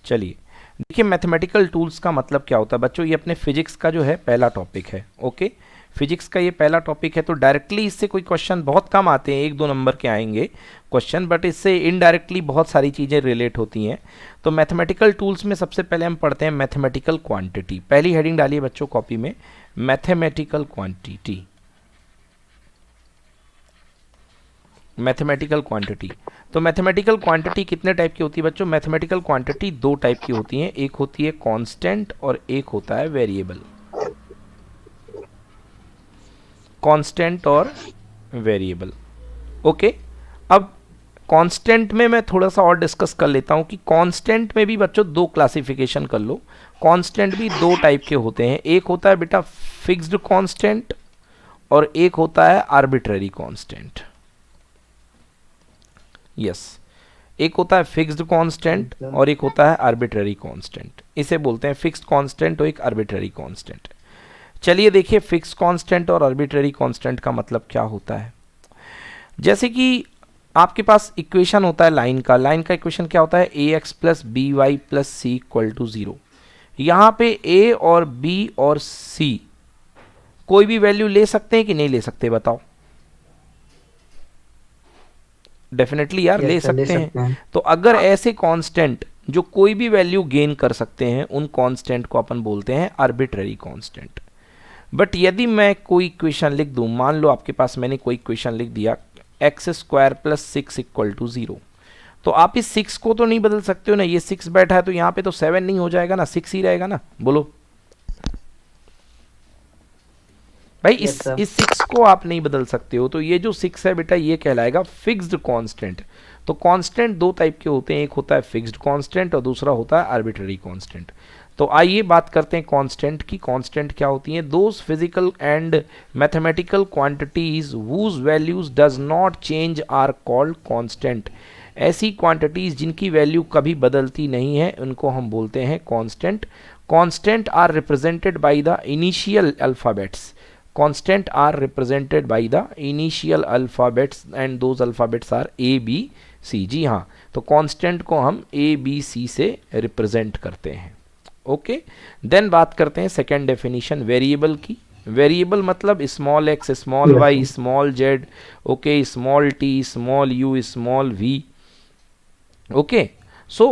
चलिए देखिए, mathematical tools का मतलब क्या होता है बच्चों, ये अपने फिजिक्स का जो है पहला टॉपिक है। ओके, फिजिक्स का ये पहला टॉपिक है, तो डायरेक्टली इससे कोई क्वेश्चन बहुत कम आते हैं, 1-2 नंबर के आएंगे क्वेश्चन, बट इससे इनडायरेक्टली बहुत सारी चीज़ें रिलेट होती हैं। तो मैथमेटिकल टूल्स में सबसे पहले हम पढ़ते हैं मैथमेटिकल क्वांटिटी। पहली हेडिंग डालिए बच्चों कॉपी में, मैथमेटिकल क्वांटिटी। मैथमेटिकल क्वांटिटी, तो मैथमेटिकल क्वांटिटी कितने टाइप की होती है बच्चों? मैथमेटिकल क्वांटिटी 2 टाइप की होती हैं, एक होती है कांस्टेंट और एक होता है वेरिएबल। कांस्टेंट और वेरिएबल। ओके, अब कांस्टेंट में मैं थोड़ा सा और डिस्कस कर लेता हूं कि कांस्टेंट में भी बच्चों 2 क्लासिफिकेशन कर लो। कांस्टेंट भी 2 टाइप के होते हैं, एक होता है बेटा फिक्स्ड कांस्टेंट और एक होता है आर्बिट्ररी कांस्टेंट। यस, एक होता है फिक्स्ड कांस्टेंट और एक होता है आर्बिट्ररी कांस्टेंट। इसे बोलते हैं फिक्स्ड कांस्टेंट और एक आर्बिट्ररी कांस्टेंट। चलिए देखिए, फिक्स्ड कांस्टेंट और आर्बिट्ररी कांस्टेंट का मतलब क्या होता है। जैसे कि आपके पास इक्वेशन होता है लाइन का इक्वेशन क्या होता है? ax plus b y plus c equal to 0। यहाँ पे a और b और c कोई भी वैल्यू ले सकते हैं कि नहीं ले सकते, बताओ? डेफिनेटली यार, ले सकते हैं। तो अगर ऐसे कांस्टेंट जो कोई भी वैल्यू गेन कर सकते हैं, उन कांस्टेंट को अपन बोलते हैं आर्बिट्ररी कांस्टेंट। बट यदि मैं कोई इक्वेशन लिख दूं, मान लो आपके पास मैंने कोई इक्वेशन लिख दिया x square plus 6 equal to 0, तो आप इस 6 को तो नहीं बदल सकते हो ना। ये 6 बैठा है तो यहाँ पे तो 7 नहीं हो जाएगा ना, 6 ही रहेगा ना, बोलो भाई। इस 6 को आप नहीं बदल सकते हो, तो ये जो 6 है बेटा, ये कहलाएगा फिक्स्ड कांस्टेंट। तो कांस्टेंट 2 टाइप के होते हैं, एक होता है फिक्स्ड कांस्टेंट और दूसरा होता है आर्बिट्ररी कांस्टेंट। तो आइए बात करते हैं कांस्टेंट की। कांस्टेंट क्या होती हैं? Those physical and mathematical quantities whose values does not change are called constant. ऐसी क्वांटिटीज जिनकी वैल्यू कभी बदलती नहीं है, उनको हम बोलते हैं constant. Constant are represented by the initial alphabets. constant are represented by the initial alphabets and those alphabets are A, B, C। जी हाँ, तो constant को हम A, B, C से represent करते हैं। ओके, देन बात करते हैं सेकेंड डेफिनेशन वेरिएबल की। वेरिएबल मतलब small x, small y, small z, okay, small t, small u, small v। Okay, so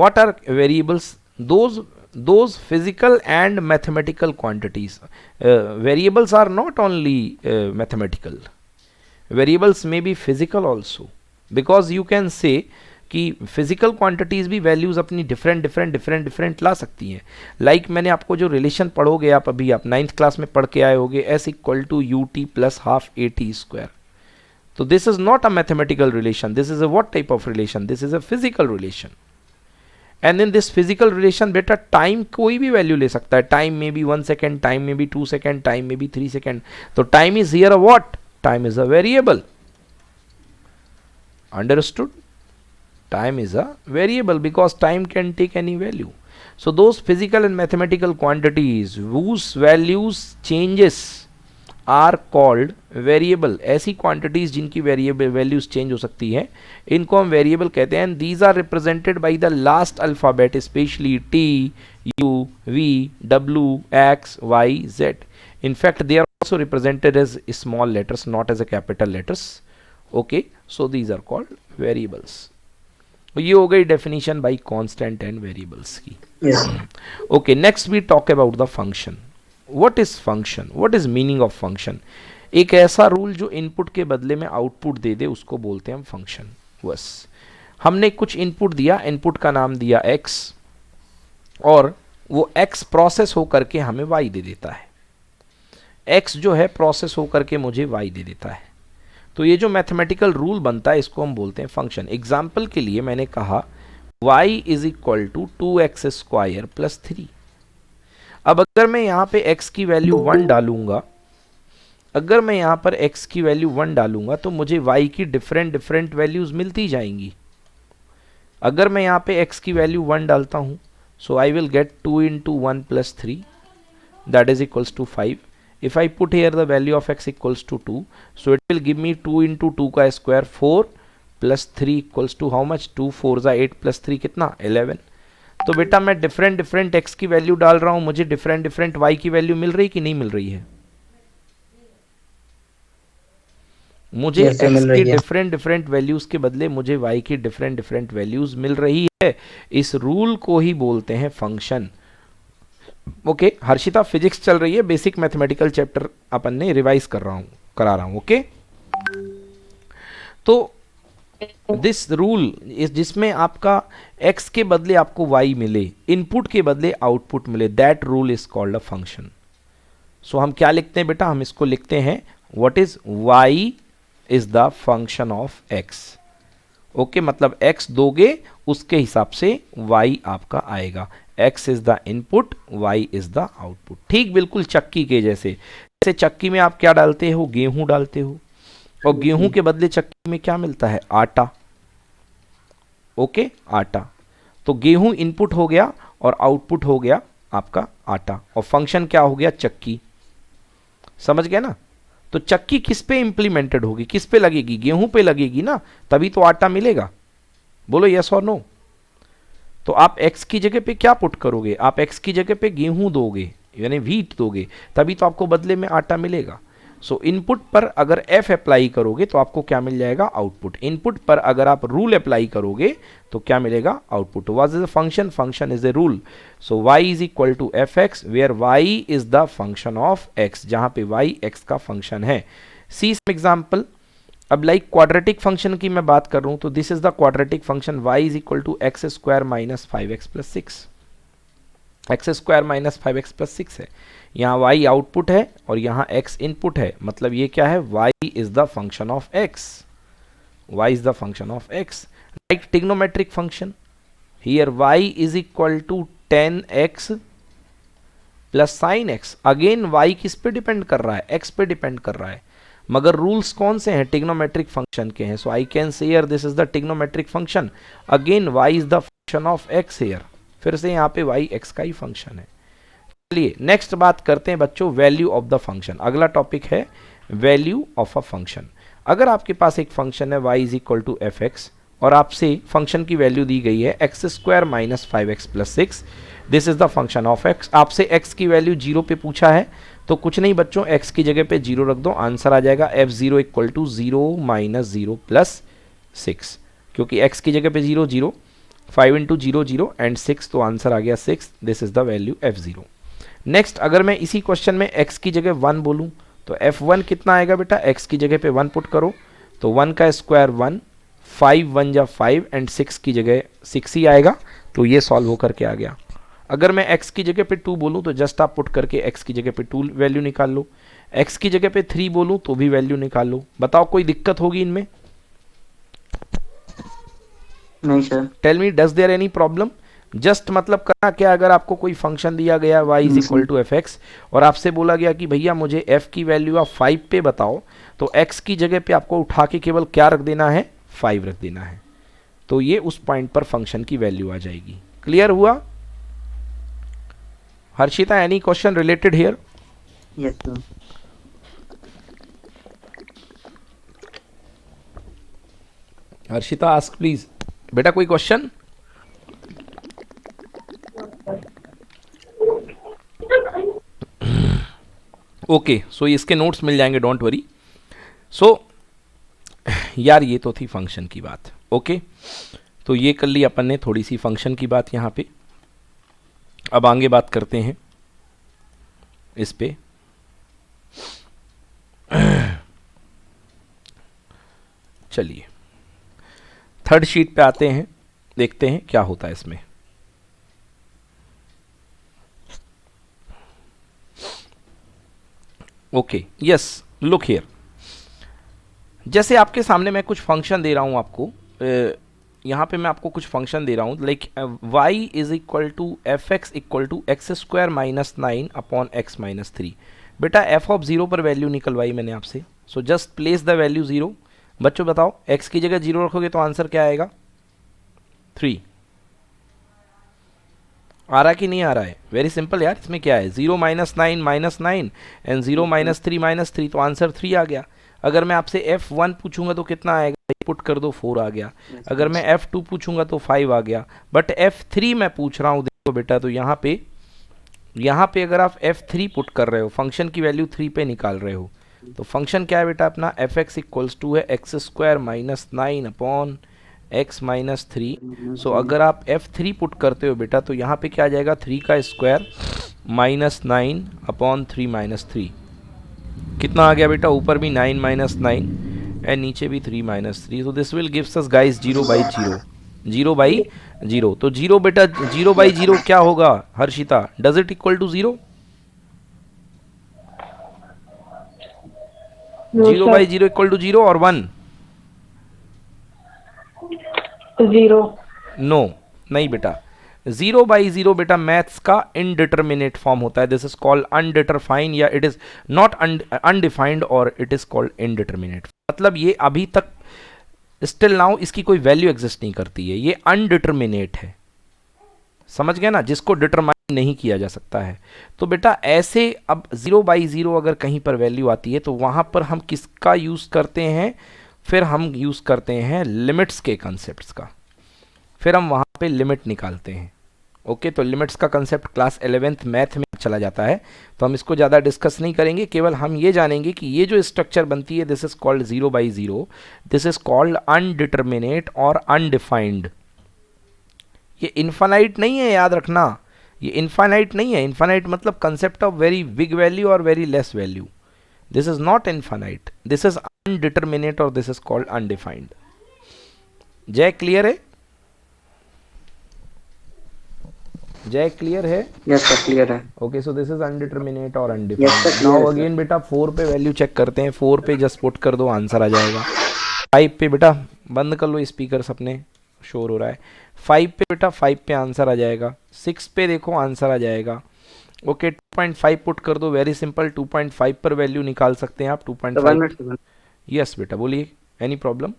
what are variables? Those physical and mathematical quantities. Variables are not only mathematical, variables may be physical also, because you can say कि physical quantities भी values अपनी different ला सकती हैं। Like मैंने आपको जो relation पढ़ोगे आप, अभी आप 9th क्लास में पढ़ के आए होगे, s equal to u t plus half a t square. तो this is not a mathematical relation, this is a what type of relation? This is a physical relation. And in this physical relation बेटा, time कोई भी value ले सकता है। Time में भी 1 second, time में भी 2 सेकेंड, टाइम में भी 3 सेकेंड। तो time is here a what? Time is a variable. Understood? Time is a variable because time can take any value. So those physical and mathematical quantities whose values changes are called variable. ऐसी quantities जिनकी variable values change हो सकती है, इनको हम variable कहते हैं। And these are represented by the last alphabet, especially T, U, V, W, X, Y, Z. In fact, they are also represented as small letters, not as a capital letters. Okay, so these are called variables. ये हो गई definition by constant and variables की। Okay, next we talk about the function. What is function? What is meaning of function? एक ऐसा rule जो input के बदले में आउटपुट दे दे, उसको बोलते हैं हम फंक्शन। बस हमने कुछ इनपुट दिया, इनपुट का नाम दिया x, और वो x प्रोसेस होकर के हमें y दे देता है। x जो है प्रोसेस होकर के मुझे y दे देता है। तो ये जो मैथमेटिकल रूल बनता है, इसको हम बोलते हैं फंक्शन। एग्जाम्पल के लिए मैंने कहा y is equal to 2x square plus 3। अब अगर मैं यहाँ पे x की वैल्यू 1 डालूंगा, अगर मैं यहाँ पर x की वैल्यू 1 डालूंगा, तो मुझे y की डिफरेंट वैल्यूज मिलती जाएंगी। अगर मैं यहाँ पे x की वैल्यू 1 डालता हूँ, so I will get 2 into 1 plus 3, that is equals to 5। If I put here the value of x equals to 2, so it will give me 2 into 2 का square 4 plus 3 equals to how much? 2 4 8 plus 3 कितना? 11। तो बेटा मैं different different x की value डाल रहा हूं, मुझे डिफरेंट डिफरेंट y की वैल्यू मिल रही कि नहीं मिल रही है? मुझे yes, sir, x मिल की रही है। डिफरेंट डिफरेंट वैल्यूज के बदले मुझे y की डिफरेंट डिफरेंट वैल्यूज मिल रही है। इस रूल को ही बोलते हैं फंक्शन। ओके हर्षिता, फिजिक्स चल रही है, बेसिक मैथमेटिकल चैप्टर अपन ने रिवाइज करा रहा हूं। ओके तो दिस रूल इस जिसमें आपका x के बदले आपको y मिले, इनपुट के बदले आउटपुट मिले, that rule is called a function. So हम क्या लिखते हैं बेटा, हम इसको लिखते हैं what is y is the function of x। Okay मतलब x दोगे उसके हिसाब से y आपका आएगा। x is the input, y is the output. ठीक बिल्कुल चक्की के जैसे। जैसे चक्की में आप क्या डालते हो, गेहूं डालते हो, और गेहूं के बदले चक्की में क्या मिलता है, आटा। ओके आटा। तो गेहूं इनपुट हो गया और आउटपुट हो गया आपका आटा, और फंक्शन क्या हो गया, चक्की। समझ गए ना? तो चक्की किस पे इंप्लीमेंटेड होगी, किस पे लगेगी, गेहूं पे लगेगी ना, तभी तो आटा मिलेगा। बोलो यस और नो। तो आप x की जगह पे क्या पुट करोगे, आप x की जगह पे गेहूं दोगे यानी व्हीट दोगे, तभी तो आपको बदले में आटा मिलेगा। सो इनपुट पर अगर f अप्लाई करोगे तो आपको क्या मिल जाएगा, आउटपुट। इनपुट पर अगर आप रूल अप्लाई करोगे तो क्या मिलेगा, output. What is the function, function is a rule. So y is equal to f x where y is the function of x, जहां पे y x का फंक्शन है। See example. अब लाइक क्वाड्रेटिक फंक्शन की मैं बात कर रहा हूं, तो this is the quadratic function y is equal to x square minus 5x plus 6। X square minus 5x plus 6 है, यहाँ y आउटपुट है और यहाँ x इनपुट है, मतलब ये क्या है, y is the function of x, y is the function of x। Like trigonometric function, here y is equal to 10x plus sine x। Again y किस पे डिपेंड कर रहा है, x पे डिपेंड कर रहा है, मगर रूल्स कौन से हैं, ट्रिग्नोमेट्रिक फंक्शन के हैं। So I can say here this is the trigonometric function, again y is the function of x here, फिर से यहाँ पे y x का ही फंक्शन है। चलिए नेक्स्ट बात करते हैं बच्चों, वैल्यू ऑफ द फंक्शन। अगला टॉपिक है वैल्यू ऑफ अ फंक्शन। अगर आपके पास एक फंक्शन है y is equal to f x, और आपसे फंक्शन की वैल्यू दी गई है x square minus 5x plus 6, this is the function of x। आपसे x की वैल्यू 0 पे पूछा है, तो कुछ नहीं बच्चों, x की जगह पे 0 रख दो, आंसर आ जाएगा f0 equal to 0 minus 0 plus 6, क्योंकि x की जगह पे 0 0, 5 इंटू 0 0 एंड 6, तो आंसर आ गया 6। This is the value f0। Next अगर मैं इसी क्वेश्चन में x की जगह 1 बोलूं, तो f1 कितना आएगा बेटा, x की जगह पे 1 पुट करो, तो 1 का स्क्वायर 1, 5 1 जा 5 एंड 6 की जगह 6 ही आएगा, तो ये सॉल्व होकर के आ गया। अगर मैं x की जगह पे 2 बोलूं, तो जस्ट आप पुट करके x की जगह पे 2 वैल्यू निकाल लो, x की जगह पे 3 बोलूं तो भी वैल्यू निकाल लो। बताओ कोई दिक्कत होगी इनमें? नहीं sir. Tell me, does there any problem? Just मतलब करना क्या, अगर आपको कोई फंक्शन दिया गया y is equal to f x, और आपसे बोला गया कि भैया मुझे f की वैल्यू आप 5 पे बताओ, तो x की जगह पे आपको उठा के केवल क्या रख देना है, 5 रख देना है, तो ये उस पॉइंट पर फंक्शन की वैल्यू आ जाएगी। क्लियर हुआ? Harshita, any question related here? Yes sir. Harshita ask please. बेटा कोई क्वेश्चन? ओके, सो इसके नोट्स मिल जाएंगे, डोंट वरी। सो यार ये तो थी फंक्शन की बात। ओके तो ये कर ली अपन ने थोड़ी सी फंक्शन की बात यहाँ पे। अब आगे बात करते हैं इस पे। चलिए थर्ड शीट पे आते हैं, देखते हैं क्या होता है इसमें। Okay yes, look here. जैसे आपके सामने मैं कुछ फंक्शन दे रहा हूं आपको, यहाँ पे मैं आपको कुछ फंक्शन दे रहा हूँ, like y is equal to f x equal to x square minus 9 upon x minus 3। बेटा f ऑफ 0 पर वैल्यू निकलवाई मैंने आपसे, so just place the value 0। बच्चों बताओ x की जगह 0 रखोगे तो आंसर क्या आएगा, 3। आ रहा कि नहीं आ रहा है? वेरी सिंपल यार, इसमें क्या है, 0 माइनस 9 एंड 0 माइनस 3 तो आंसर 3 आ गया। अगर मैं आपसे f1 पूछूंगा तो कितना आएगा, पुट कर दो 4 आ गया, अगर मैं F2 पूछूंगा तो 5 आ गया, बट F3 मैं पूछ रहा हूँ देखो बेटा, तो यहाँ पे अगर आप F3 पुट कर रहे हो, फंक्शन की वैल्यू 3 पे निकाल रहे हो, तो फंक्शन क्या है बेटा अपना, fx इक्वल्स टू है x square minus 9 upon x minus 3। सो अगर आप F3 पुट करते हो बेटा तो यहाँ पे क्या आ जाएगा, 3 का स्क्वायर माइनस 9 अपॉन 3 माइनस 3, कितना आ गया बेटा, ऊपर भी 9 माइनस 9 एंड नीचे भी 3 minus 3। So this will gives us guys 0 by 0, 0 by 0। तो 0 बेटा 0 बाई 0 क्या होगा Harshita, does it equal to 0? 0 by 0 equal to 0 और 1? 0। नो, नहीं बेटा, 0 बाई 0 बेटा मैथ्स का इनडिटर्मिनेट फॉर्म होता है, दिस इज कॉल्ड अनडिटरफाइंड, या इट इज नॉट अनडिफाइंड और इट इज कॉल्ड इनडिटर्मिनेट। मतलब ये अभी तक स्टिल नाउ इसकी कोई वैल्यू एग्जिस्ट नहीं करती है, ये अनडिटर्मिनेट है, समझ गए ना, जिसको डिटरमाइन नहीं किया जा सकता है। तो बेटा ऐसे अब 0 बाई 0 अगर कहीं पर वैल्यू आती है तो वहां पर हम किसका यूज करते हैं, फिर हम यूज करते हैं लिमिट्स के कंसेप्ट का, फिर हम वहां पे लिमिट निकालते हैं। ओके, तो लिमिट्स का कंसेप्ट क्लास 11th मैथ में चला जाता है, तो हम इसको ज़्यादा डिस्कस नहीं करेंगे, केवल हम ये जानेंगे कि ये जो स्ट्रक्चर बनती है this is called 0 by 0, this is called indeterminate और अनडिफाइंड। ये इन्फानाइट नहीं है, याद रखना, ये इन्फानाइट नहीं है, इन्फानाइट मतलब concept of very big value और very less value, this is not infinite, this is indeterminate और this is called undefined. Jay clear है? जय क्लियर है? यस सर क्लियर है। Okay, so this is indeterminate और Yes, sir, undefined. clear now है, again बेटा 4 पे value check करते हैं, 4 पे जस्ट पुट कर दो आंसर आ जाएगा। 5 पे बेटा बंद कर लो स्पीकर, अपने शोर हो रहा है। 5 पे बेटा 5 पे आंसर आ जाएगा। 6 पे देखो आंसर आ जाएगा। ओके 2.5 पुट कर दो, वेरी सिंपल, 2.5 पर वैल्यू निकाल सकते हैं आप। 2.5 यस बेटा बोलिए, एनी प्रॉब्लम?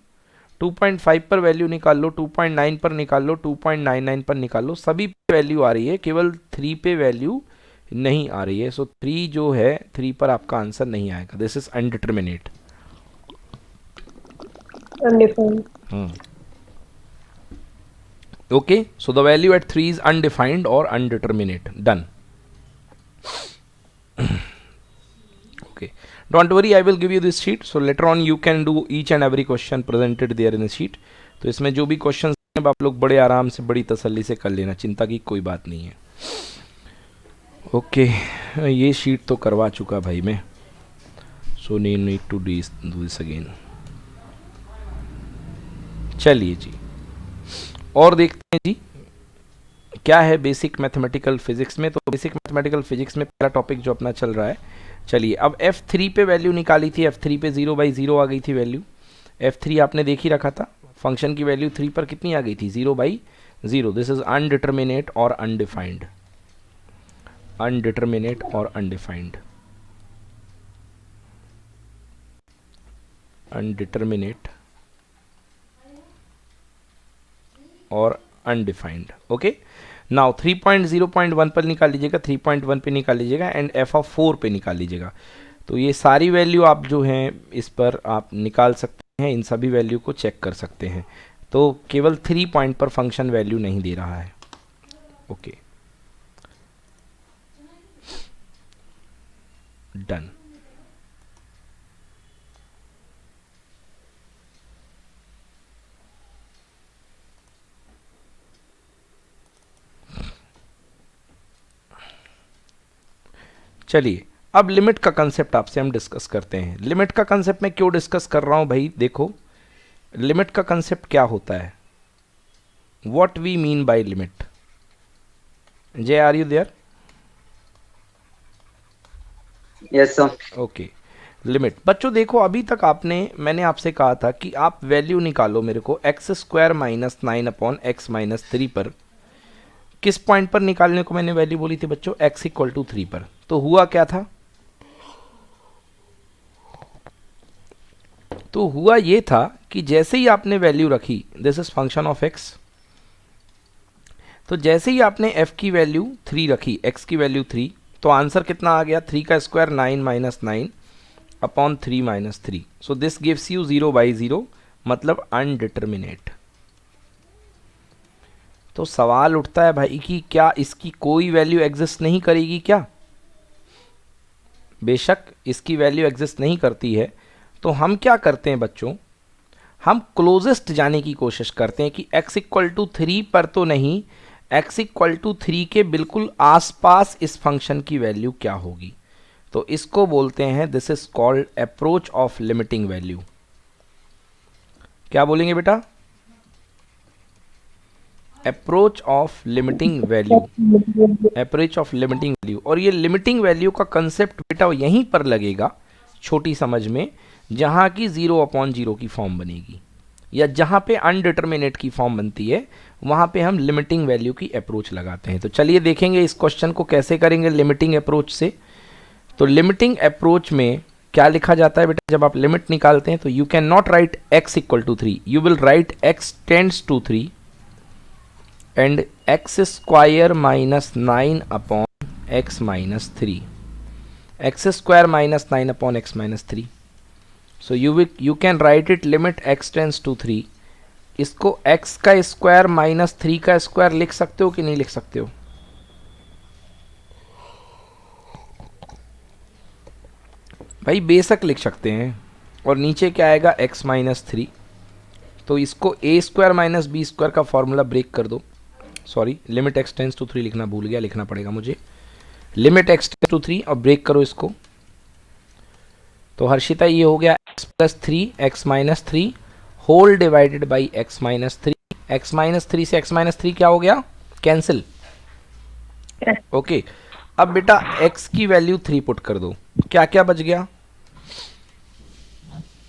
2.5 पर वैल्यू निकाल लो, 2.9 पर निकाल लो, 2.99 पर निकाल लो, सभी पे वैल्यू आ रही है, केवल 3 पे वैल्यू नहीं आ रही है। सो 3 जो है 3 पर आपका आंसर नहीं आएगा, this is indeterminate. Okay, so the value at 3 is undefined और indeterminate, done. Don't worry, I will give you this sheet. So later on you can do each and every question presented there in the sheet. तो इसमें जो भी question हैं आप लोग बड़े आराम से बड़ी तसल्ली से कर लेना, चिंता की कोई बात नहीं है। ओके ये शीट तो करवा चुका भाई मैं, so need to do this again. चलिए जी और देखते हैं जी क्या है बेसिक मैथमेटिकल फिजिक्स में। तो बेसिक मैथमेटिकल फिजिक्स में पहला टॉपिक जो अपना चल रहा है, चलिए अब F3 पे वैल्यू निकाली थी, F3 पे 0 बाई 0 आ गई थी वैल्यू। F3 आपने देख ही रखा था, फंक्शन की वैल्यू 3 पर कितनी आ गई थी, 0 बाई 0। दिस इज अनडिटरमिनेट और अनडिफाइंड, अनडिटरमिनेट और अनडिफाइंड, अनडिटरमिनेट और अनडिफाइंड। ओके नाउ 3.0.1 पर निकाल लीजिएगा, 3.1 पे निकाल लीजिएगा एंड f(4) पे निकाल लीजिएगा। तो ये सारी वैल्यू आप जो हैं इस पर आप निकाल सकते हैं, इन सभी वैल्यू को चेक कर सकते हैं। तो केवल 3 पॉइंट पर फंक्शन वैल्यू नहीं दे रहा है। Okay done. चलिए अब लिमिट का कंसेप्ट आपसे हम डिस्कस करते हैं। लिमिट का कंसेप्ट मैं क्यों डिस्कस कर रहा हूं भाई, देखो लिमिट का कंसेप्ट क्या होता है, what we mean by limit. Jay are you there? Yes sir. Okay limit बच्चों देखो अभी तक मैंने आपसे कहा था कि आप वैल्यू निकालो मेरे को x² minus 9 upon x minus 3 पर। किस पॉइंट पर निकालने को मैंने वैल्यू बोली थी बच्चों, x इक्वल टू 3 पर। तो हुआ क्या था, तो हुआ ये था कि जैसे ही आपने वैल्यू रखी, this is function of x, तो जैसे ही आपने f की वैल्यू 3 रखी, x की वैल्यू 3, तो आंसर कितना आ गया, 3 का square 9 minus 9 upon 3 minus 3। So this gives you 0 by 0 मतलब अनडिटर्मिनेट। तो सवाल उठता है भाई कि क्या इसकी कोई वैल्यू एग्जिस्ट नहीं करेगी क्या? बेशक इसकी वैल्यू एग्जिस्ट नहीं करती है, तो हम क्या करते हैं बच्चों, हम क्लोजेस्ट जाने की कोशिश करते हैं कि x इक्वल टू 3 पर तो नहीं, x इक्वल टू 3 के बिल्कुल आसपास इस फंक्शन की वैल्यू क्या होगी। तो इसको बोलते हैं, this is called approach of limiting value. क्या बोलेंगे बेटा? Approach of limiting value, approach of limiting value. और ये लिमिटिंग वैल्यू का कंसेप्ट बेटा यहीं पर लगेगा छोटी समझ में, जहाँ की 0/0 की फॉर्म बनेगी, या जहाँ पे अनडिटर्मिनेट की फॉर्म बनती है वहाँ पे हम लिमिटिंग वैल्यू की अप्रोच लगाते हैं। तो चलिए देखेंगे इस क्वेश्चन को कैसे करेंगे लिमिटिंग अप्रोच से। तो लिमिटिंग अप्रोच में क्या लिखा जाता है बेटा, जब आप लिमिट निकालते हैं तो you can not write x equal to 3, you will write x tends to 3 and x square minus 9 upon x minus 3, x square minus 9 upon x minus 3। So you can write it limit x tends to 3। इसको x का square minus 3 का square लिख सकते हो कि नहीं लिख सकते हो? भाई बेशक लिख सकते हैं। और नीचे क्या आएगा, x माइनस 3। तो इसको a square minus b square का फॉर्मूला ब्रेक कर दो। Sorry, limit x tends to 3 लिखना भूल गया, लिखना पड़ेगा मुझे। लिमिट x टेंस टू 3 और ब्रेक करो इसको। तो हर्षिता ये हो गया x plus 3 x minus 3 whole divided by x minus 3। x minus 3 से x माइनस 3 क्या हो गया, कैंसिल। ओके, अब बेटा x की वैल्यू 3 पुट कर दो, क्या क्या बच गया?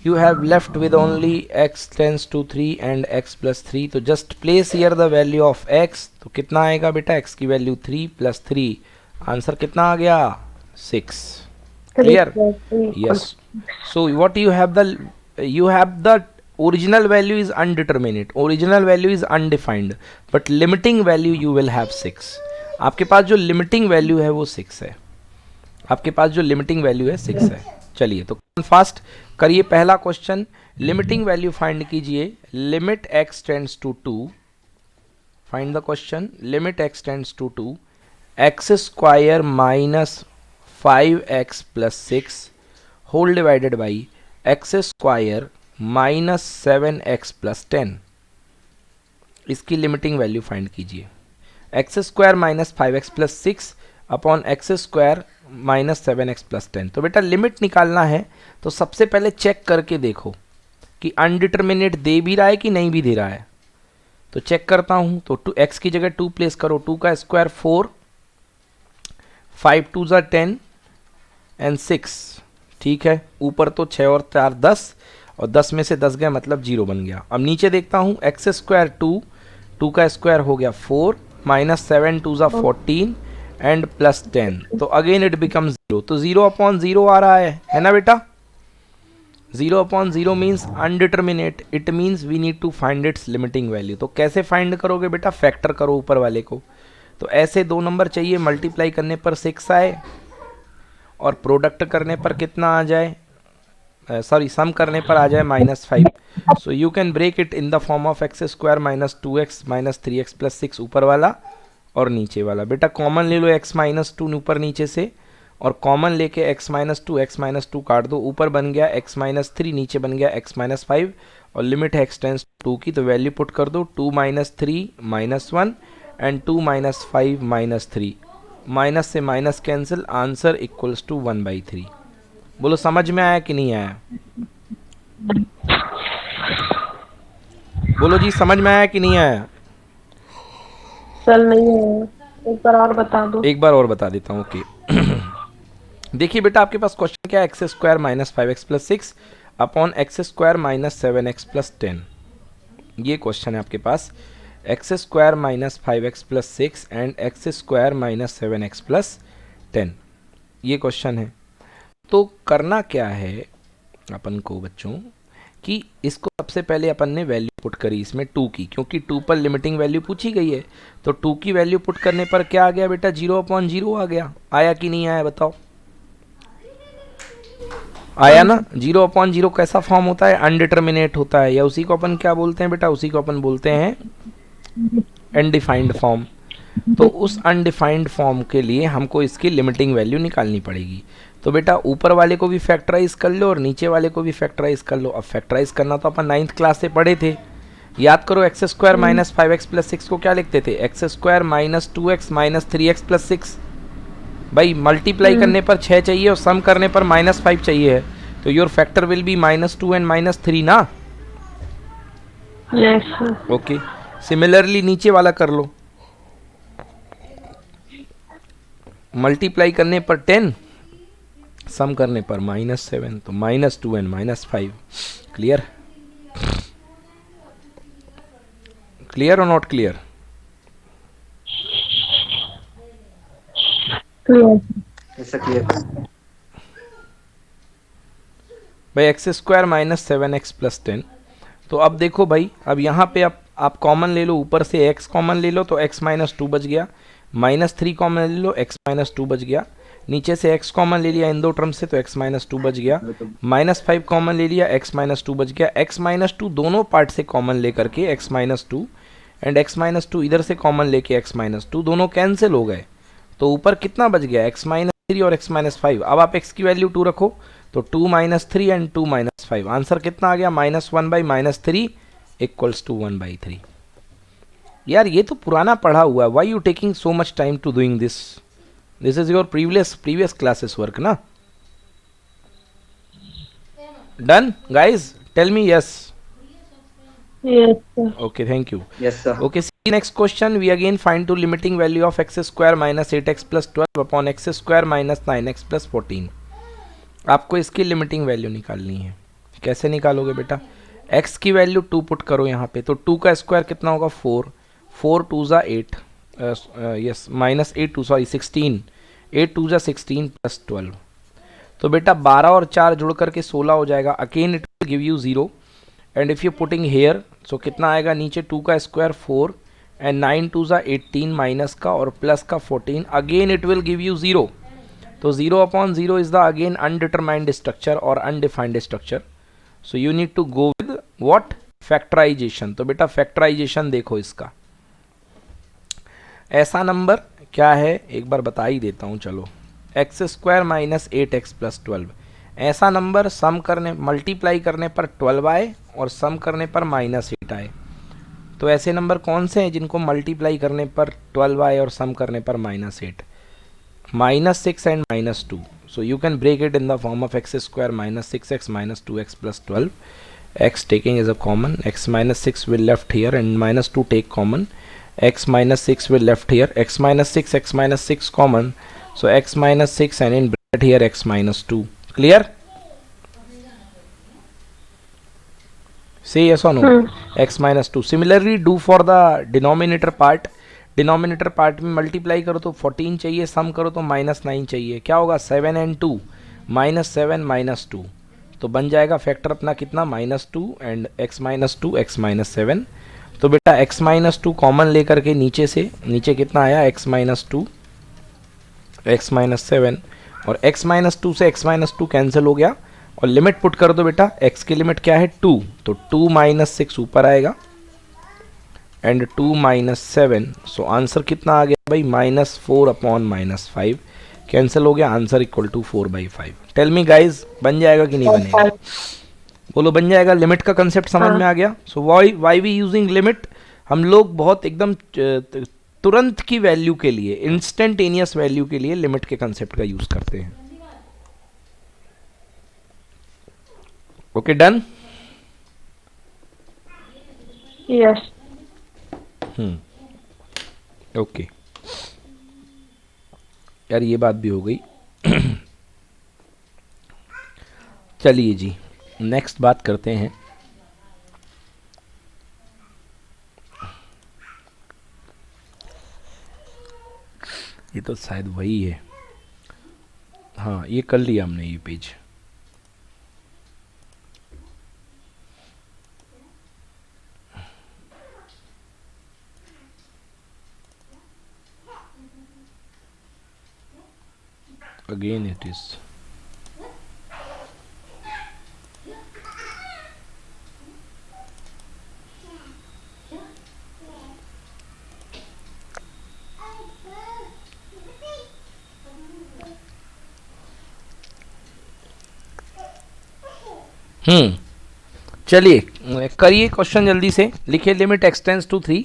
You have left with only x tends to 3 and x plus 3। तो just place here the value of x। तो कितना आएगा बेटा, x की वैल्यू 3 प्लस 3, आंसर कितना आ गया, 6। Clear? Yes. So what you have the original value is undeterminate, original value is undefined, but limiting value you will have 6। आपके पास जो limiting value है वो 6 है, आपके पास जो limiting value है 6 है। चलिए तो फास्ट करिए पहला क्वेश्चन, लिमिटिंग वैल्यू फाइंड कीजिए। Limit x tends to 2, find the question, limit x tends to 2 x square minus 5x plus 6 whole divided by x square minus 7x plus 10। इसकी limiting value find कीजिए। x square minus 5x plus 6 upon x square minus 7x plus 10। तो बेटा limit निकालना है तो सबसे पहले check करके देखो कि अनडिटर्मिनेट दे भी रहा है कि नहीं भी दे रहा है। तो चेक करता हूँ, तो x की जगह 2 प्लेस करो, 2 का स्क्वायर 4, 5 2 ज़ा 10 एंड 6, ठीक है। ऊपर तो 6 और 4 10, और 10 में से 10 गए मतलब 0 बन गया। अब नीचे देखता हूँ, एक्स स्क्वायर 2, 2 का स्क्वायर हो गया 4, माइनस 7 2 ज़ा 14 एंड प्लस 10। तो अगेन इट बिकम 0। तो 0/0 आ रहा है ना बेटा? 0/0 means indeterminate, it means we need to find its limiting value. तो कैसे फाइंड करोगे बेटा, फैक्टर करो ऊपर वाले को। तो ऐसे 2 नंबर चाहिए, मल्टीप्लाई करने पर 6 आए और प्रोडक्ट करने पर कितना आ जाए, सॉरी सम करने पर आ जाए -5। So you can break it in the form of x square minus 2x minus 3x plus 6 ऊपर वाला और नीचे वाला। बेटा कॉमन ले लो x माइनस 2 ऊपर नीचे से, और कॉमन लेके x माइनस 2 काट दो, ऊपर बन गया x माइनस 3, नीचे बन गया x माइनस 5, और लिमिट है x टेंस 2 की। तो वैल्यू पुट कर दो, 2 minus 3 minus 1 and 2 minus 5 minus 3, minus से minus cancel, answer equals to 1/3। बोलो समझ में आया कि नहीं आया? बोलो जी समझ में आया कि नहीं आया? सर नहीं है, एक बार और बता दो। एक बार और बता देता हूँ, ओके। देखिए बेटा आपके पास क्वेश्चन क्या है, x square minus 5x plus 6 upon x square minus 7x plus 10। ये क्वेश्चन है आपके पास, x square minus 5x plus 6 and x square minus 7x plus 10, ये क्वेश्चन है। तो करना क्या है अपन को बच्चों, कि इसको सबसे पहले अपन ने वैल्यू पुट करी इसमें 2 की, क्योंकि 2 पर लिमिटिंग वैल्यू पूछी गई है। तो 2 की वैल्यू पुट करने पर क्या आ गया बेटा, 0/0 आ गया। आया कि नहीं आया बताओ? आया ना। 0/0 कैसा फॉर्म होता है, अनडिटर्मिनेट होता है, या उसी को अपन क्या बोलते हैं बेटा, उसी को अपन बोलते हैं अनडिफाइंड फॉर्म। तो उस अनडिफाइंड फॉर्म के लिए हमको इसकी लिमिटिंग वैल्यू निकालनी पड़ेगी। तो बेटा ऊपर वाले को भी फैक्टराइज कर लो और नीचे वाले को भी फैक्टराइज कर लो। अब फैक्टराइज करना तो अपन 9th क्लास से पढ़े थे, याद करो। X square minus 5x plus 6 को क्या लिखते थे, x square minus 2x minus 3x plus 6। भाई मल्टीप्लाई करने पर 6 चाहिए और सम करने पर -5 चाहिए है, तो your factor will be -2 and -3 ना। यस ओके, सिमिलरली नीचे वाला कर लो। मल्टीप्लाई करने पर 10, सम करने पर -7, तो -2 एंड -5। क्लियर, क्लियर और नॉट क्लियर? क्लियर। ऐसा क्लियर। भाई x square minus 7x plus 10। तो अब देखो भाई, अब यहाँ पे आप कॉमन ले लो, ऊपर से x कॉमन ले लो तो x माइनस 2 बच गया, -3 कॉमन ले लो x माइनस 2 बच गया, नीचे से x कॉमन ले लिया इन दो टर्म से तो x माइनस 2 बच गया, -5 कॉमन ले लिया x माइनस 2 बच गया, x माइनस 2 दोनों पार्ट से कॉमन ले करके x minus 2 and x minus 2 इधर से कॉमन लेके x माइनस 2 दोनों कैंसिल हो गए। तो ऊपर कितना बच गया, x माइनस 3 और x माइनस 5। अब आप x की वैल्यू 2 रखो तो 2 माइनस 3 एंड 2 माइनस 5, आंसर कितना आ गया, -1/-3 इक्वल्स टू 1/3। यार ये तो पुराना पढ़ा हुआ है, why you taking so much time to doing this, this is your previous classes work ना। Done guys, tell me yes. Yes sir. Okay, thank you. Yes, sir. Okay, see next question. We again find to limiting value of x square minus 8x plus 12 upon x square minus 9x plus 14. आपको इसकी limiting value निकालनी है। कैसे निकालोगे बेटा, x की value 2 put करो यहाँ पे, तो 2 का स्क्वायर कितना होगा 4, 4 2 ज़ा 8, यस माइनस 8 2 सॉरी 16, 8 2 ज़ा 16 प्लस 12। तो बेटा 12 और 4 जुड़ करके 16 हो जाएगा। Again it will give you 0 and if you putting here so कितना आएगा, नीचे 2 का स्क्वायर 4 एंड 9 2 ज़ा 18 माइनस का और प्लस का 14, again it will give you 0। तो 0/0 is the again undetermined structure और undefined structure. So you need to go with what, factorization. तो बेटा फैक्टराइजेशन देखो इसका, ऐसा नंबर क्या है एक बार बता ही देता हूँ चलो, x square minus 8x plus 12। ऐसा नंबर सम करने मल्टीप्लाई करने पर 12 आए और सम करने पर -8 आए। तो ऐसे नंबर कौन से हैं जिनको मल्टीप्लाई करने पर 12 आए और सम करने पर -8? -6 and -2। So you can break it in the form of x square minus 6x minus 2x plus 12, x taking as a common, x minus 6 will left here and -2 take common, x minus 6 will left here, x minus 6 common, so x minus 6 and in bracket here x minus 2. Clear? Say yes or no? x minus 2. Similarly do for the denominator part. Denominator part में multiply करो तो 14 चाहिए, सम करो तो -9 चाहिए। क्या होगा 7 and 2, -7 -2, तो बन जाएगा फैक्टर अपना कितना -2 एंड x -2 x -7। तो बेटा x -2 कॉमन लेकर के नीचे से, नीचे कितना आया x -2 x -7 और x -2 से x -2 कैंसिल हो गया और लिमिट पुट कर दो बेटा, x की लिमिट क्या है 2, तो 2 -6 ऊपर आएगा एंड 2 -7। सो आंसर कितना आ गया भाई -4/-5, कैंसिल हो गया, answer equal to 4/5। Tell me guys, बन जाएगा कि नहीं बनेगा, बोलो बन जाएगा। लिमिट का कंसेप्ट समझ में आ गया। सो वाई वी यूजिंग लिमिट, हम लोग बहुत एकदम तुरंत की वैल्यू के लिए, इंस्टेंटेनियस वैल्यू के लिए लिमिट के कंसेप्ट का यूज करते हैं। Okay done. यस। ओके यार ये बात भी हो गई। चलिए जी नेक्स्ट बात करते हैं। ये तो शायद वही है, हाँ ये कर लिया हमने ये पेज। again it is चलिए करिए क्वेश्चन जल्दी से, लिखिए लिमिट एक्सटेंड्स टू 3,